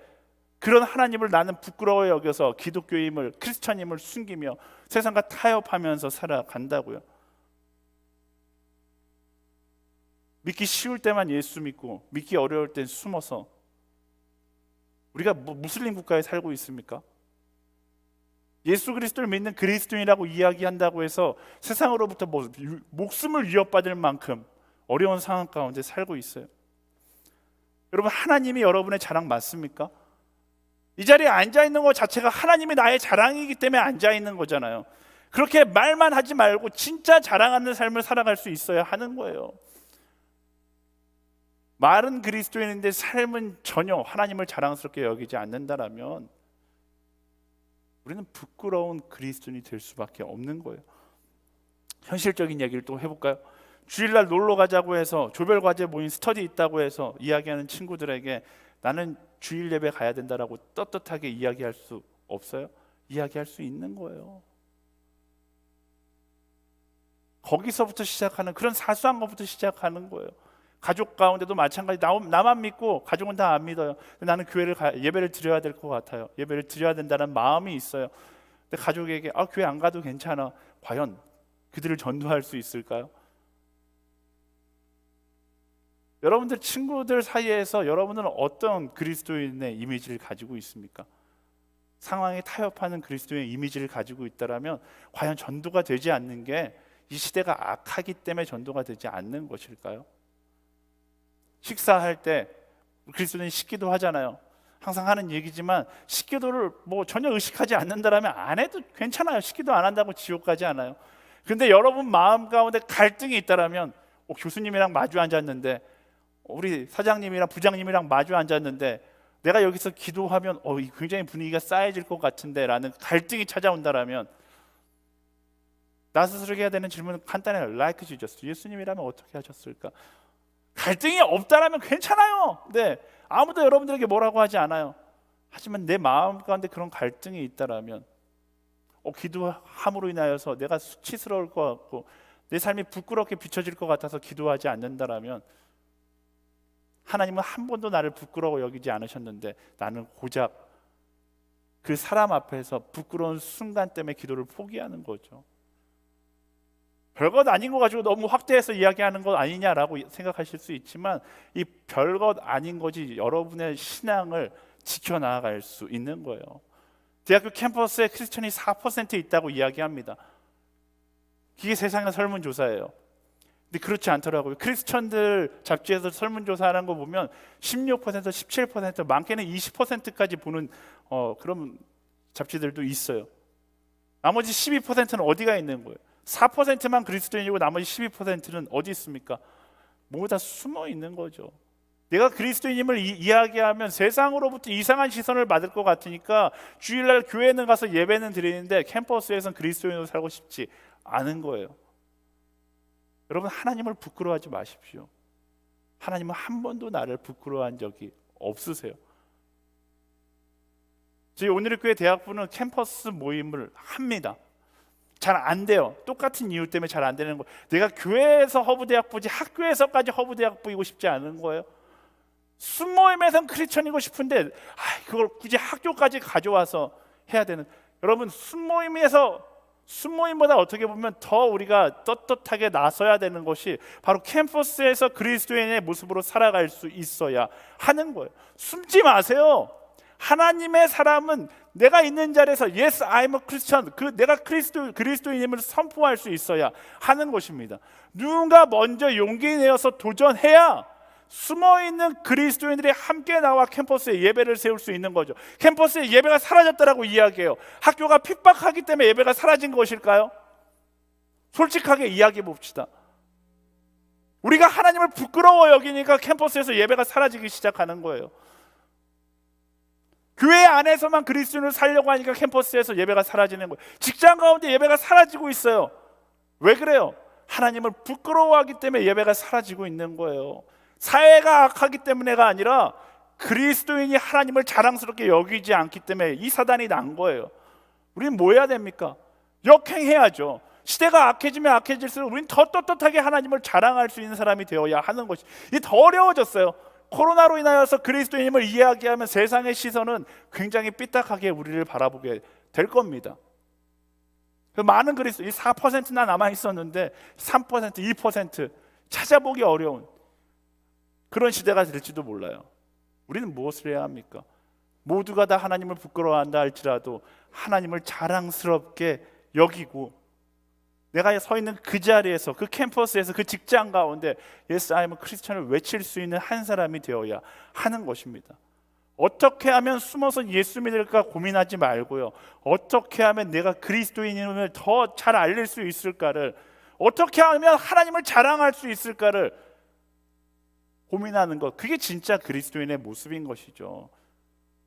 그런 하나님을 나는 부끄러워 여겨서 기독교임을, 크리스천임을 숨기며 세상과 타협하면서 살아간다고요. 믿기 쉬울 때만 예수 믿고 믿기 어려울 땐 숨어서 우리가 무슬림 국가에 살고 있습니까? 예수 그리스도를 믿는 그리스도인이라고 이야기한다고 해서 세상으로부터 목숨을 위협받을 만큼 어려운 상황 가운데 살고 있어요. 여러분, 하나님이 여러분의 자랑 맞습니까? 이 자리에 앉아있는 것 자체가 하나님이 나의 자랑이기 때문에 앉아있는 거잖아요. 그렇게 말만 하지 말고 진짜 자랑하는 삶을 살아갈 수 있어야 하는 거예요. 말은 그리스도인인데 삶은 전혀 하나님을 자랑스럽게 여기지 않는다라면 우리는 부끄러운 그리스도인이 될 수밖에 없는 거예요. 현실적인 얘기를 또 해볼까요? 주일날 놀러 가자고 해서 조별 과제 모임 스터디 있다고 해서 이야기하는 친구들에게 나는 주일 예배 가야 된다라고 떳떳하게 이야기할 수 없어요? 이야기할 수 있는 거예요. 거기서부터 시작하는, 그런 사소한 것부터 시작하는 거예요. 가족 가운데도 마찬가지. 나만 믿고 가족은 다 안 믿어요. 나는 예배를 드려야 될 것 같아요. 예배를 드려야 된다는 마음이 있어요. 근데 가족에게 교회 안 가도 괜찮아. 과연 그들을 전도할 수 있을까요? 여러분들 친구들 사이에서 여러분은 어떤 그리스도인의 이미지를 가지고 있습니까? 상황에 타협하는 그리스도인의 이미지를 가지고 있다면 과연 전도가 되지 않는 게 이 시대가 악하기 때문에 전도가 되지 않는 것일까요? 식사할 때 그리스도인이 식기도 하잖아요. 항상 하는 얘기지만 식기도를 전혀 의식하지 않는다면 안 해도 괜찮아요. 식기도 안 한다고 지옥 가지 않아요. 근데 여러분 마음 가운데 갈등이 있다면 교수님이랑 마주 앉았는데 우리 사장님이랑 부장님이랑 마주 앉았는데 내가 여기서 기도하면 굉장히 분위기가 싸해질 것 같은데 라는 갈등이 찾아온다면 나 스스로에게 해야 되는 질문은 간단해요. Like Jesus, 예수님이라면 어떻게 하셨을까? 갈등이 없다라면 괜찮아요. 네, 아무도 여러분들에게 뭐라고 하지 않아요. 하지만 내 마음 가운데 그런 갈등이 있다라면 기도함으로 인하여서 내가 수치스러울 것 같고 내 삶이 부끄럽게 비춰질 것 같아서 기도하지 않는다라면 하나님은 한 번도 나를 부끄러워 여기지 않으셨는데 나는 고작 그 사람 앞에서 부끄러운 순간 때문에 기도를 포기하는 거죠. 별것 아닌 거 가지고 너무 확대해서 이야기하는 것 아니냐라고 생각하실 수 있지만 이 별것 아닌 것이 여러분의 신앙을 지켜나갈 수 있는 거예요. 대학교 캠퍼스에 크리스천이 4% 있다고 이야기합니다. 이게 세상의 설문조사예요. 근데 그렇지 않더라고요. 크리스천들 잡지에서 설문조사하는 거 보면 16%, 17%, 많게는 20%까지 보는 그런 잡지들도 있어요. 나머지 12%는 어디가 있는 거예요? 4%만 그리스도인이고 나머지 12%는 어디 있습니까? 모두 다 숨어 있는 거죠. 내가 그리스도인임을 이야기하면 세상으로부터 이상한 시선을 받을 것 같으니까 주일날 교회는 가서 예배는 드리는데 캠퍼스에서는 그리스도인으로 살고 싶지 않은 거예요. 여러분, 하나님을 부끄러워하지 마십시오. 하나님은 한 번도 나를 부끄러워한 적이 없으세요. 저희 오늘의 교회 대학부는 캠퍼스 모임을 합니다. 잘 안 돼요. 똑같은 이유 때문에 잘 안 되는 거예요. 내가 교회에서 허브대학부지 학교에서까지 허브대학부이고 싶지 않은 거예요. 순모임에선 크리스천이고 싶은데 그걸 굳이 학교까지 가져와서 해야 되는. 여러분, 순모임보다 어떻게 보면 더 우리가 떳떳하게 나서야 되는 것이 바로 캠퍼스에서 그리스도인의 모습으로 살아갈 수 있어야 하는 거예요. 숨지 마세요. 하나님의 사람은 내가 있는 자리에서 Yes, I'm a Christian, 내가 그리스도인임을 선포할 수 있어야 하는 것입니다. 누군가 먼저 용기 내어서 도전해야 숨어있는 그리스도인들이 함께 나와 캠퍼스에 예배를 세울 수 있는 거죠. 캠퍼스에 예배가 사라졌다라고 이야기해요. 학교가 핍박하기 때문에 예배가 사라진 것일까요? 솔직하게 이야기해 봅시다. 우리가 하나님을 부끄러워 여기니까 캠퍼스에서 예배가 사라지기 시작하는 거예요. 교회 안에서만 그리스도인을 살려고 하니까 캠퍼스에서 예배가 사라지는 거예요. 직장 가운데 예배가 사라지고 있어요. 왜 그래요? 하나님을 부끄러워하기 때문에 예배가 사라지고 있는 거예요. 사회가 악하기 때문에가 아니라 그리스도인이 하나님을 자랑스럽게 여기지 않기 때문에 이 사단이 난 거예요. 우리는 뭐 해야 됩니까? 역행해야죠. 시대가 악해지면 악해질수록 우리는 더 떳떳하게 하나님을 자랑할 수 있는 사람이 되어야 하는 것이. 이게 더 어려워졌어요. 코로나로 인하여서 그리스도인임을 이야기하면 세상의 시선은 굉장히 삐딱하게 우리를 바라보게 될 겁니다. 많은 그리스도인 4%나 남아 있었는데 3%, 2% 찾아보기 어려운 그런 시대가 될지도 몰라요. 우리는 무엇을 해야 합니까? 모두가 다 하나님을 부끄러워한다 할지라도 하나님을 자랑스럽게 여기고 내가 서 있는 그 자리에서, 그 캠퍼스에서, 그 직장 가운데 Yes, I'm a Christian을 외칠 수 있는 한 사람이 되어야 하는 것입니다. 어떻게 하면 숨어서 예수 믿을까 고민하지 말고요. 어떻게 하면 내가 그리스도인임을 더 잘 알릴 수 있을까를, 어떻게 하면 하나님을 자랑할 수 있을까를 고민하는 것, 그게 진짜 그리스도인의 모습인 것이죠.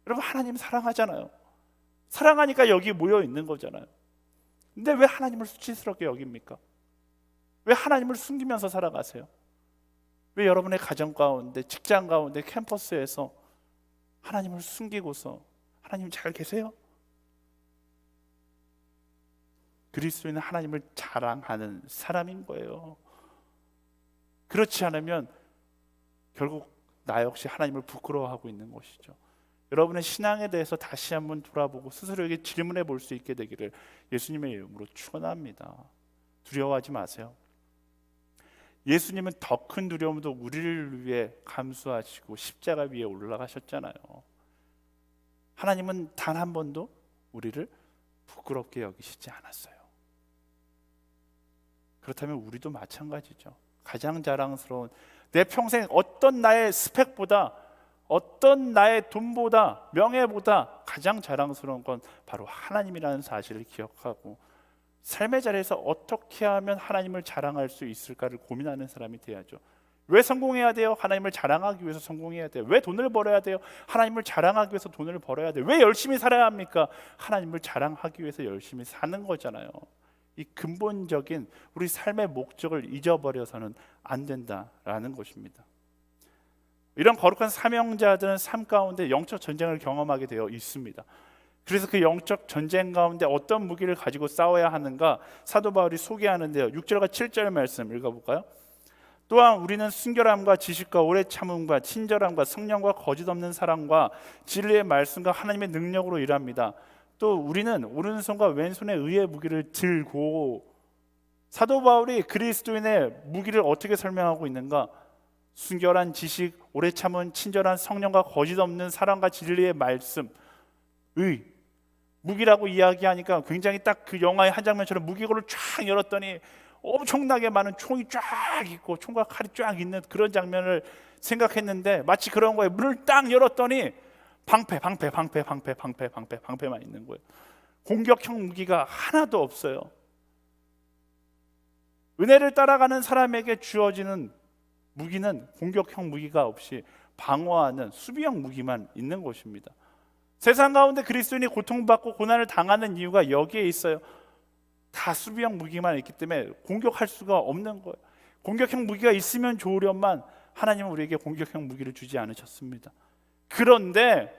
여러분, 하나님 사랑하잖아요. 사랑하니까 여기 모여 있는 거잖아요. 근데 왜 하나님을 수치스럽게 여깁니까? 왜 하나님을 숨기면서 살아가세요? 왜 여러분의 가정 가운데, 직장 가운데, 캠퍼스에서 하나님을 숨기고서 하나님 잘 계세요? 그리스도인은 하나님을 자랑하는 사람인 거예요. 그렇지 않으면 결국 나 역시 하나님을 부끄러워하고 있는 것이죠. 여러분의 신앙에 대해서 다시 한번 돌아보고 스스로에게 질문해 볼 수 있게 되기를 예수님의 이름으로 축원합니다. 두려워하지 마세요. 예수님은 더 큰 두려움도 우리를 위해 감수하시고 십자가 위에 올라가셨잖아요. 하나님은 단 한 번도 우리를 부끄럽게 여기시지 않았어요. 그렇다면 우리도 마찬가지죠. 가장 자랑스러운, 내 평생 어떤 나의 스펙보다, 어떤 나의 돈보다, 명예보다 가장 자랑스러운 건 바로 하나님이라는 사실을 기억하고 삶의 자리에서 어떻게 하면 하나님을 자랑할 수 있을까를 고민하는 사람이 돼야죠. 왜 성공해야 돼요? 하나님을 자랑하기 위해서 성공해야 돼요. 왜 돈을 벌어야 돼요? 하나님을 자랑하기 위해서 돈을 벌어야 돼요. 왜 열심히 살아야 합니까? 하나님을 자랑하기 위해서 열심히 사는 거잖아요. 이 근본적인 우리 삶의 목적을 잊어버려서는 안 된다라는 것입니다. 이런 거룩한 사명자들은 삶 가운데 영적 전쟁을 경험하게 되어 있습니다. 그래서 그 영적 전쟁 가운데 어떤 무기를 가지고 싸워야 하는가 사도 바울이 소개하는데요. 6절과 7절 말씀 읽어볼까요? 또한 우리는 순결함과 지식과 오래 참음과 친절함과 성령과 거짓 없는 사랑과 진리의 말씀과 하나님의 능력으로 일합니다. 또 우리는 오른손과 왼손의 의의 무기를 들고, 사도 바울이 그리스도인의 무기를 어떻게 설명하고 있는가? 순결한 지식, 오래 참은 친절한 성령과 거짓 없는 사랑과 진리의 말씀, 의 무기라고 이야기하니까 굉장히 딱 그 영화의 한 장면처럼 무기고를 쫙 열었더니 엄청나게 많은 총이 쫙 있고 총과 칼이 쫙 있는 그런 장면을 생각했는데 마치 그런 거예요. 문을 딱 열었더니 방패만 있는 거예요. 공격형 무기가 하나도 없어요. 은혜를 따라가는 사람에게 주어지는 무기는 공격형 무기가 없이 방어하는 수비형 무기만 있는 것입니다. 세상 가운데 그리스도인이 고통받고 고난을 당하는 이유가 여기에 있어요. 다 수비형 무기만 있기 때문에 공격할 수가 없는 거예요. 공격형 무기가 있으면 좋으련만 하나님은 우리에게 공격형 무기를 주지 않으셨습니다. 그런데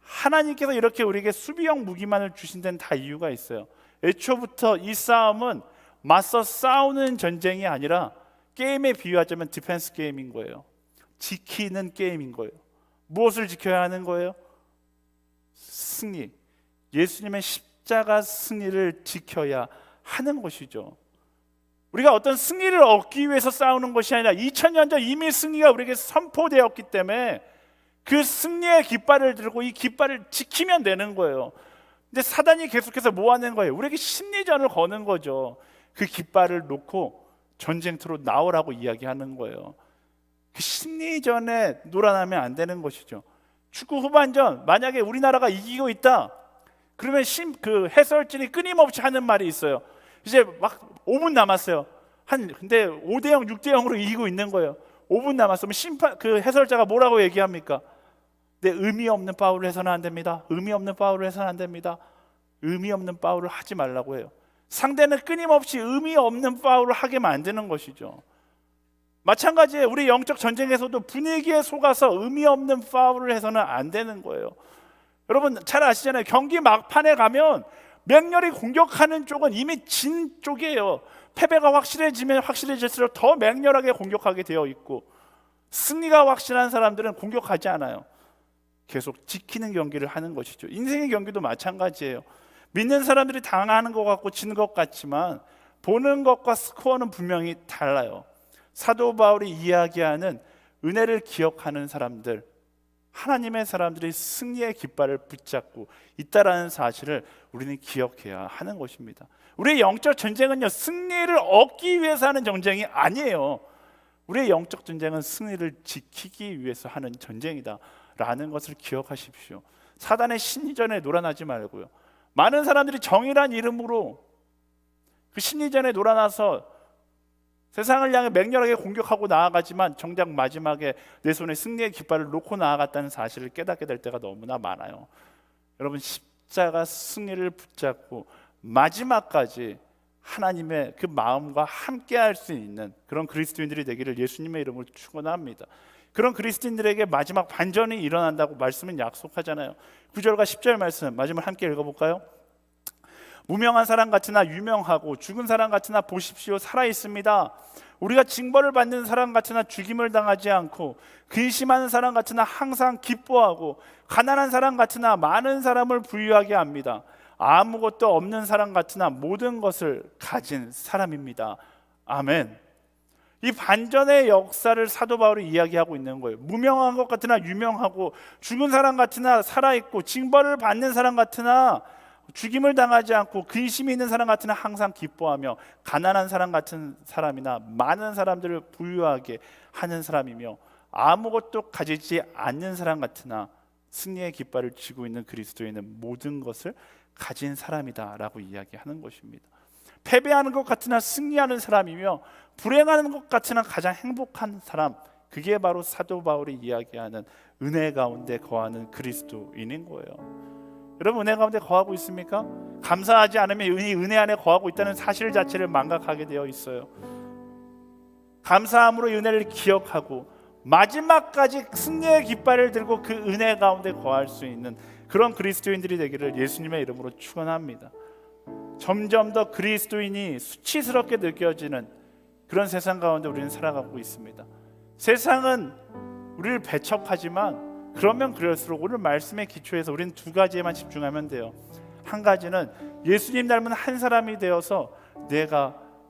하나님께서 이렇게 우리에게 수비형 무기만을 주신 데는 다 이유가 있어요. 애초부터 이 싸움은 맞서 싸우는 전쟁이 아니라 게임에 비유하자면 디펜스 게임인 거예요. 지키는 게임인 거예요. 무엇을 지켜야 하는 거예요? 승리, 예수님의 십자가 승리를 지켜야 하는 것이죠. 우리가 어떤 승리를 얻기 위해서 싸우는 것이 아니라 2000년 전 이미 승리가 우리에게 선포되었기 때문에 그 승리의 깃발을 들고 이 깃발을 지키면 되는 거예요. 근데 사단이 계속해서 뭐 하는 거예요? 우리에게 심리전을 거는 거죠. 그 깃발을 놓고 전쟁터로 나오라고 이야기하는 거예요. 그 심리전에 놀아나면 안 되는 것이죠. 축구 후반전 만약에 우리나라가 이기고 있다 그러면 그 해설진이 끊임없이 하는 말이 있어요. 이제 막 5분 남았어요. 근데 5대0, 6대0으로 이기고 있는 거예요. 5분 남았으면 그 해설자가 뭐라고 얘기합니까? 네, 의미 없는 파울을 해서는 안 됩니다. 의미 없는 파울을 해서는 안 됩니다. 의미 없는 파울을 하지 말라고 해요. 상대는 끊임없이 의미 없는 파울을 하게 만드는 것이죠. 마찬가지에 우리 영적 전쟁에서도 분위기에 속아서 의미 없는 파울을 해서는 안 되는 거예요. 여러분 잘 아시잖아요. 경기 막판에 가면 맹렬히 공격하는 쪽은 이미 진 쪽이에요. 패배가 확실해지면 확실해질수록 더 맹렬하게 공격하게 되어 있고, 승리가 확실한 사람들은 공격하지 않아요. 계속 지키는 경기를 하는 것이죠. 인생의 경기도 마찬가지예요. 믿는 사람들이 당하는 것 같고 지는 것 같지만 보는 것과 스코어는 분명히 달라요. 사도 바울이 이야기하는 은혜를 기억하는 사람들, 하나님의 사람들이 승리의 깃발을 붙잡고 있다라는 사실을 우리는 기억해야 하는 것입니다. 우리의 영적 전쟁은요, 승리를 얻기 위해서 하는 전쟁이 아니에요. 우리의 영적 전쟁은 승리를 지키기 위해서 하는 전쟁이다 라는 것을 기억하십시오. 사단의 심리전에 놀아나지 말고요. 많은 사람들이 정의란 이름으로 그 심리전에 놀아나서 세상을 향해 맹렬하게 공격하고 나아가지만 정작 마지막에 내 손에 승리의 깃발을 놓고 나아갔다는 사실을 깨닫게 될 때가 너무나 많아요. 여러분, 십자가 승리를 붙잡고 마지막까지 하나님의 그 마음과 함께 할 수 있는 그런 그리스도인들이 되기를 예수님의 이름으로 축원합니다. 그런 그리스도인들에게 마지막 반전이 일어난다고 말씀은 약속하잖아요. 9절과 10절 말씀 마지막 함께 읽어볼까요? 무명한 사람 같으나 유명하고 죽은 사람 같으나 보십시오 살아 있습니다. 우리가 징벌을 받는 사람 같으나 죽임을 당하지 않고 근심하는 사람 같으나 항상 기뻐하고 가난한 사람 같으나 많은 사람을 부유하게 합니다. 아무것도 없는 사람 같으나 모든 것을 가진 사람입니다. 아멘. 이 반전의 역사를 사도 바울이 이야기하고 있는 거예요. 무명한 것 같으나 유명하고 죽은 사람 같으나 살아있고 징벌을 받는 사람 같으나 죽임을 당하지 않고 근심이 있는 사람 같으나 항상 기뻐하며 가난한 사람 같은 사람이나 많은 사람들을 부유하게 하는 사람이며 아무것도 가지지 않는 사람 같으나 승리의 깃발을 쥐고 있는 그리스도인은 모든 것을 가진 사람이다라고 이야기하는 것입니다. 패배하는 것 같으나 승리하는 사람이며 불행하는 것 같으나 가장 행복한 사람, 그게 바로 사도 바울이 이야기하는 은혜 가운데 거하는 그리스도인인 거예요. 여러분, 은혜 가운데 거하고 있습니까? 감사하지 않으면 은혜 안에 거하고 있다는 사실 자체를 망각하게 되어 있어요. 감사함으로 은혜를 기억하고 마지막까지 승리의 깃발을 들고 그 은혜 가운데 거할 수 있는 그런 그리스도인들이 되기를 예수님의 이름으로 축원합니다. 점점 더 그리스도인이 수치스럽게 느껴지는 그런 세상 가운데 우리는 살아가고 있습니다. 세상은 우리를 배척하지만 그러면 그럴수록 오늘 말씀의 기초에서 우리는 두 가지에만 집중하면 돼요. 한 가지는 예수님 닮은 한 사람이 되어서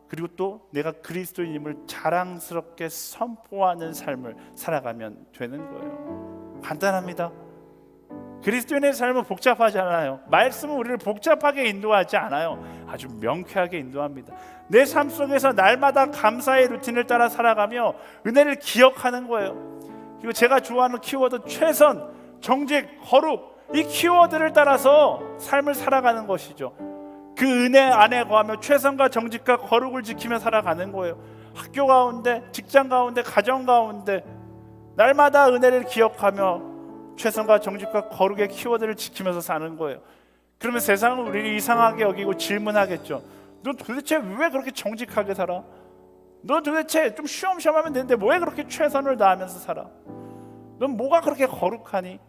그리고 또 내가 그리스도인임을 자랑스럽게 선포하는 삶을 살아가면 되는 거예요. 간단합니다. 그리스도인의 삶은 복잡하지 않아요. 말씀은 우리를 복잡하게 인도하지 않아요. 아주 명쾌하게 인도합니다. 내 삶 속에서 날마다 감사의 루틴을 따라 살아가며 은혜를 기억하는 거예요. 그리고 제가 좋아하는 키워드 최선, 정직, 거룩, 이 키워드를 따라서 삶을 살아가는 것이죠. 그 은혜 안에 거하며 최선과 정직과 거룩을 지키며 살아가는 거예요. 학교 가운데, 직장 가운데, 가정 가운데 날마다 은혜를 기억하며 최선과 정직과 거룩의 키워드를 지키면서 사는 거예요. 그러면 세상은 우리를 이상하게 여기고 질문하겠죠. 너 도대체 왜 그렇게 정직하게 살아? 너 도대체 좀 쉬엄쉬엄 하면 되는데 왜 그렇게 최선을 다하면서 살아? 넌 뭐가 그렇게 거룩하니?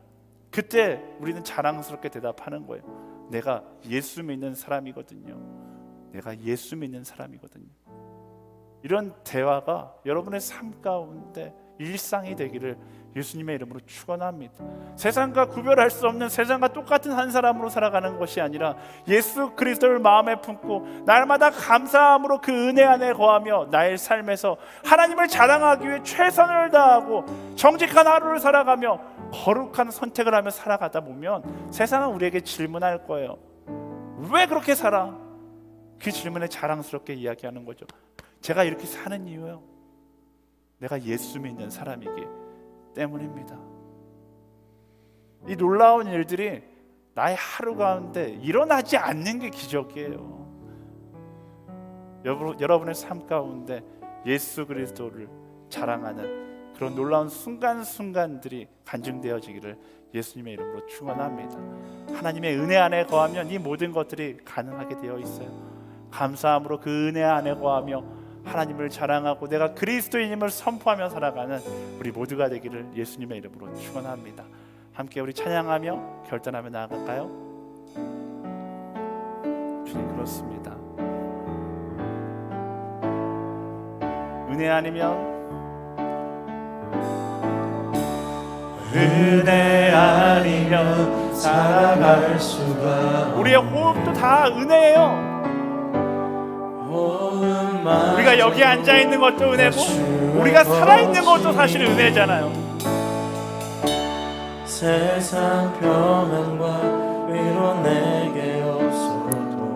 그때 우리는 자랑스럽게 대답하는 거예요. 내가 예수 믿는 사람이거든요. 내가 예수 믿는 사람이거든요. 이런 대화가 여러분의 삶 가운데 일상이 되기를 예수님의 이름으로 축원합니다. 세상과 구별할 수 없는 세상과 똑같은 한 사람으로 살아가는 것이 아니라 예수 그리스도를 마음에 품고 날마다 감사함으로 그 은혜 안에 거하며 나의 삶에서 하나님을 자랑하기 위해 최선을 다하고 정직한 하루를 살아가며 거룩한 선택을 하며 살아가다 보면 세상은 우리에게 질문할 거예요. 왜 그렇게 살아? 그 질문에 자랑스럽게 이야기하는 거죠. 제가 이렇게 사는 이유요, 내가 예수 믿는 사람이기 때문입니다. 이 놀라운 일들이 나의 하루 가운데 일어나지 않는 게 기적이에요. 여러분의 삶 가운데 예수 그리스도를 자랑하는 그런 놀라운 순간순간들이 간증되어지기를 예수님의 이름으로 축원합니다. 하나님의 은혜 안에 거하면 이 모든 것들이 가능하게 되어 있어요. 감사함으로 그 은혜 안에 거하며 하나님을 자랑하고 내가 그리스도인임을 선포하며 살아가는 우리 모두가 되기를 예수님의 이름으로 축원합니다. 함께 우리 찬양하며 결단하며 나아갈까요? 주님, 그렇습니다. 은혜 아니면 살아갈 수가, 우리의 호흡도 다 은혜예요. 우리가 여기 앉아 있는 것도 은혜고 우리가 살아 있는 것도 사실 은혜잖아요. 세상 평안과 위로 내게 없어도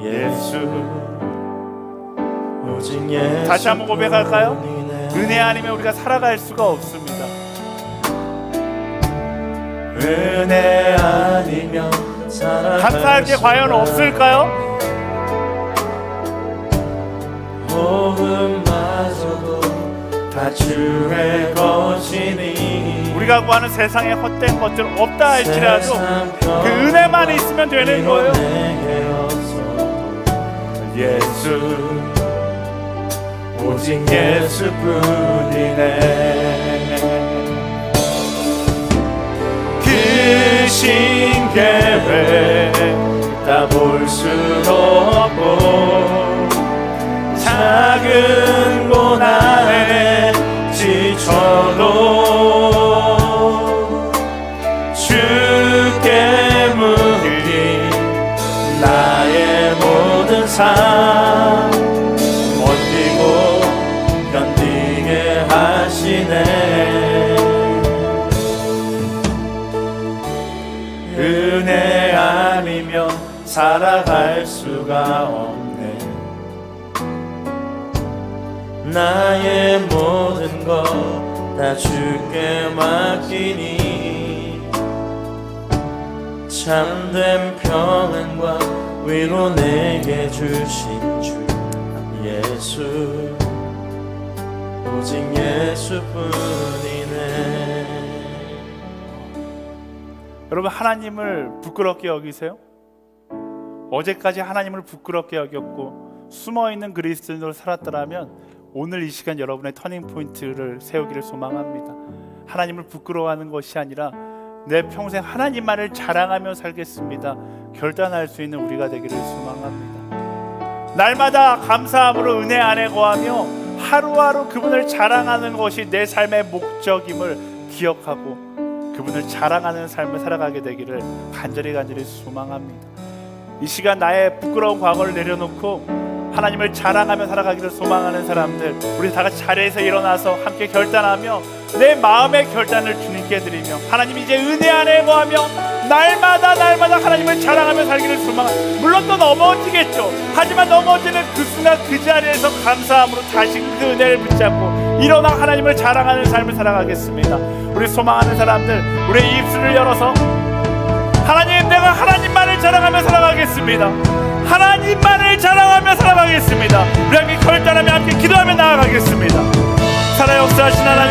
예수, 오직 예수. 다시 한번 고백할까요? 은혜 아니면 우리가 살아갈 수가 없습니다. 은혜 아니면 살아갈 감사할 게 과연 수가 없을까요? 모금마저도 다 주의 것이니 우리가 구하는 세상에 헛된 것들 없다 할지라도 세상 그 은혜만 있으면 되는 거예요. 내게 없어도 예수 오직 예수뿐이네. 그 신계획 다 볼 수도 없고 작은 고난에 지쳐도 주께 묻기 나의 모든 삶 버티고 견디게 하시네. 은혜 아니면 살아갈 수가 없네. 나의 모든 것 다 주께 맡기니 참된 평안과 위로 내게 주신 주 예수 오직 예수뿐이네. 여러분, 하나님을 부끄럽게 여기세요? 어제까지 하나님을 부끄럽게 여겼고 숨어있는 그리스도인으로 살았더라면 오늘 이 시간 여러분의 터닝 포인트를 세우기를 소망합니다. 하나님을 부끄러워하는 것이 아니라 내 평생 하나님만을 자랑하며 살겠습니다 결단할 수 있는 우리가 되기를 소망합니다. 날마다 감사함으로 은혜 안에 거하며 하루하루 그분을 자랑하는 것이 내 삶의 목적임을 기억하고 그분을 자랑하는 삶을 살아가게 되기를 간절히 소망합니다. 이 시간 나의 부끄러운 과거를 내려놓고 하나님을 자랑하며 살아가기를 소망하는 사람들, 우리 다 같이 자리에서 일어나서 함께 결단하며 내 마음의 결단을 주님께 드리며 하나님 이제 은혜 안에 거하며 날마다 하나님을 자랑하며 살기를 소망합니다. 물론 또 넘어지겠죠. 하지만 넘어지는 그 순간 그 자리에서 감사함으로 다시 그 은혜를 붙잡고 일어나 하나님을 자랑하는 삶을 살아가겠습니다. 우리 소망하는 사람들, 우리의 입술을 열어서 하나님, 내가 하나님만을 자랑하며 살아가겠습니다. 하나님만을 자랑하며 살아가겠습니다. 우리 함께 결단하며 함께 기도하며 나아가겠습니다. 살아 역사하신 하나님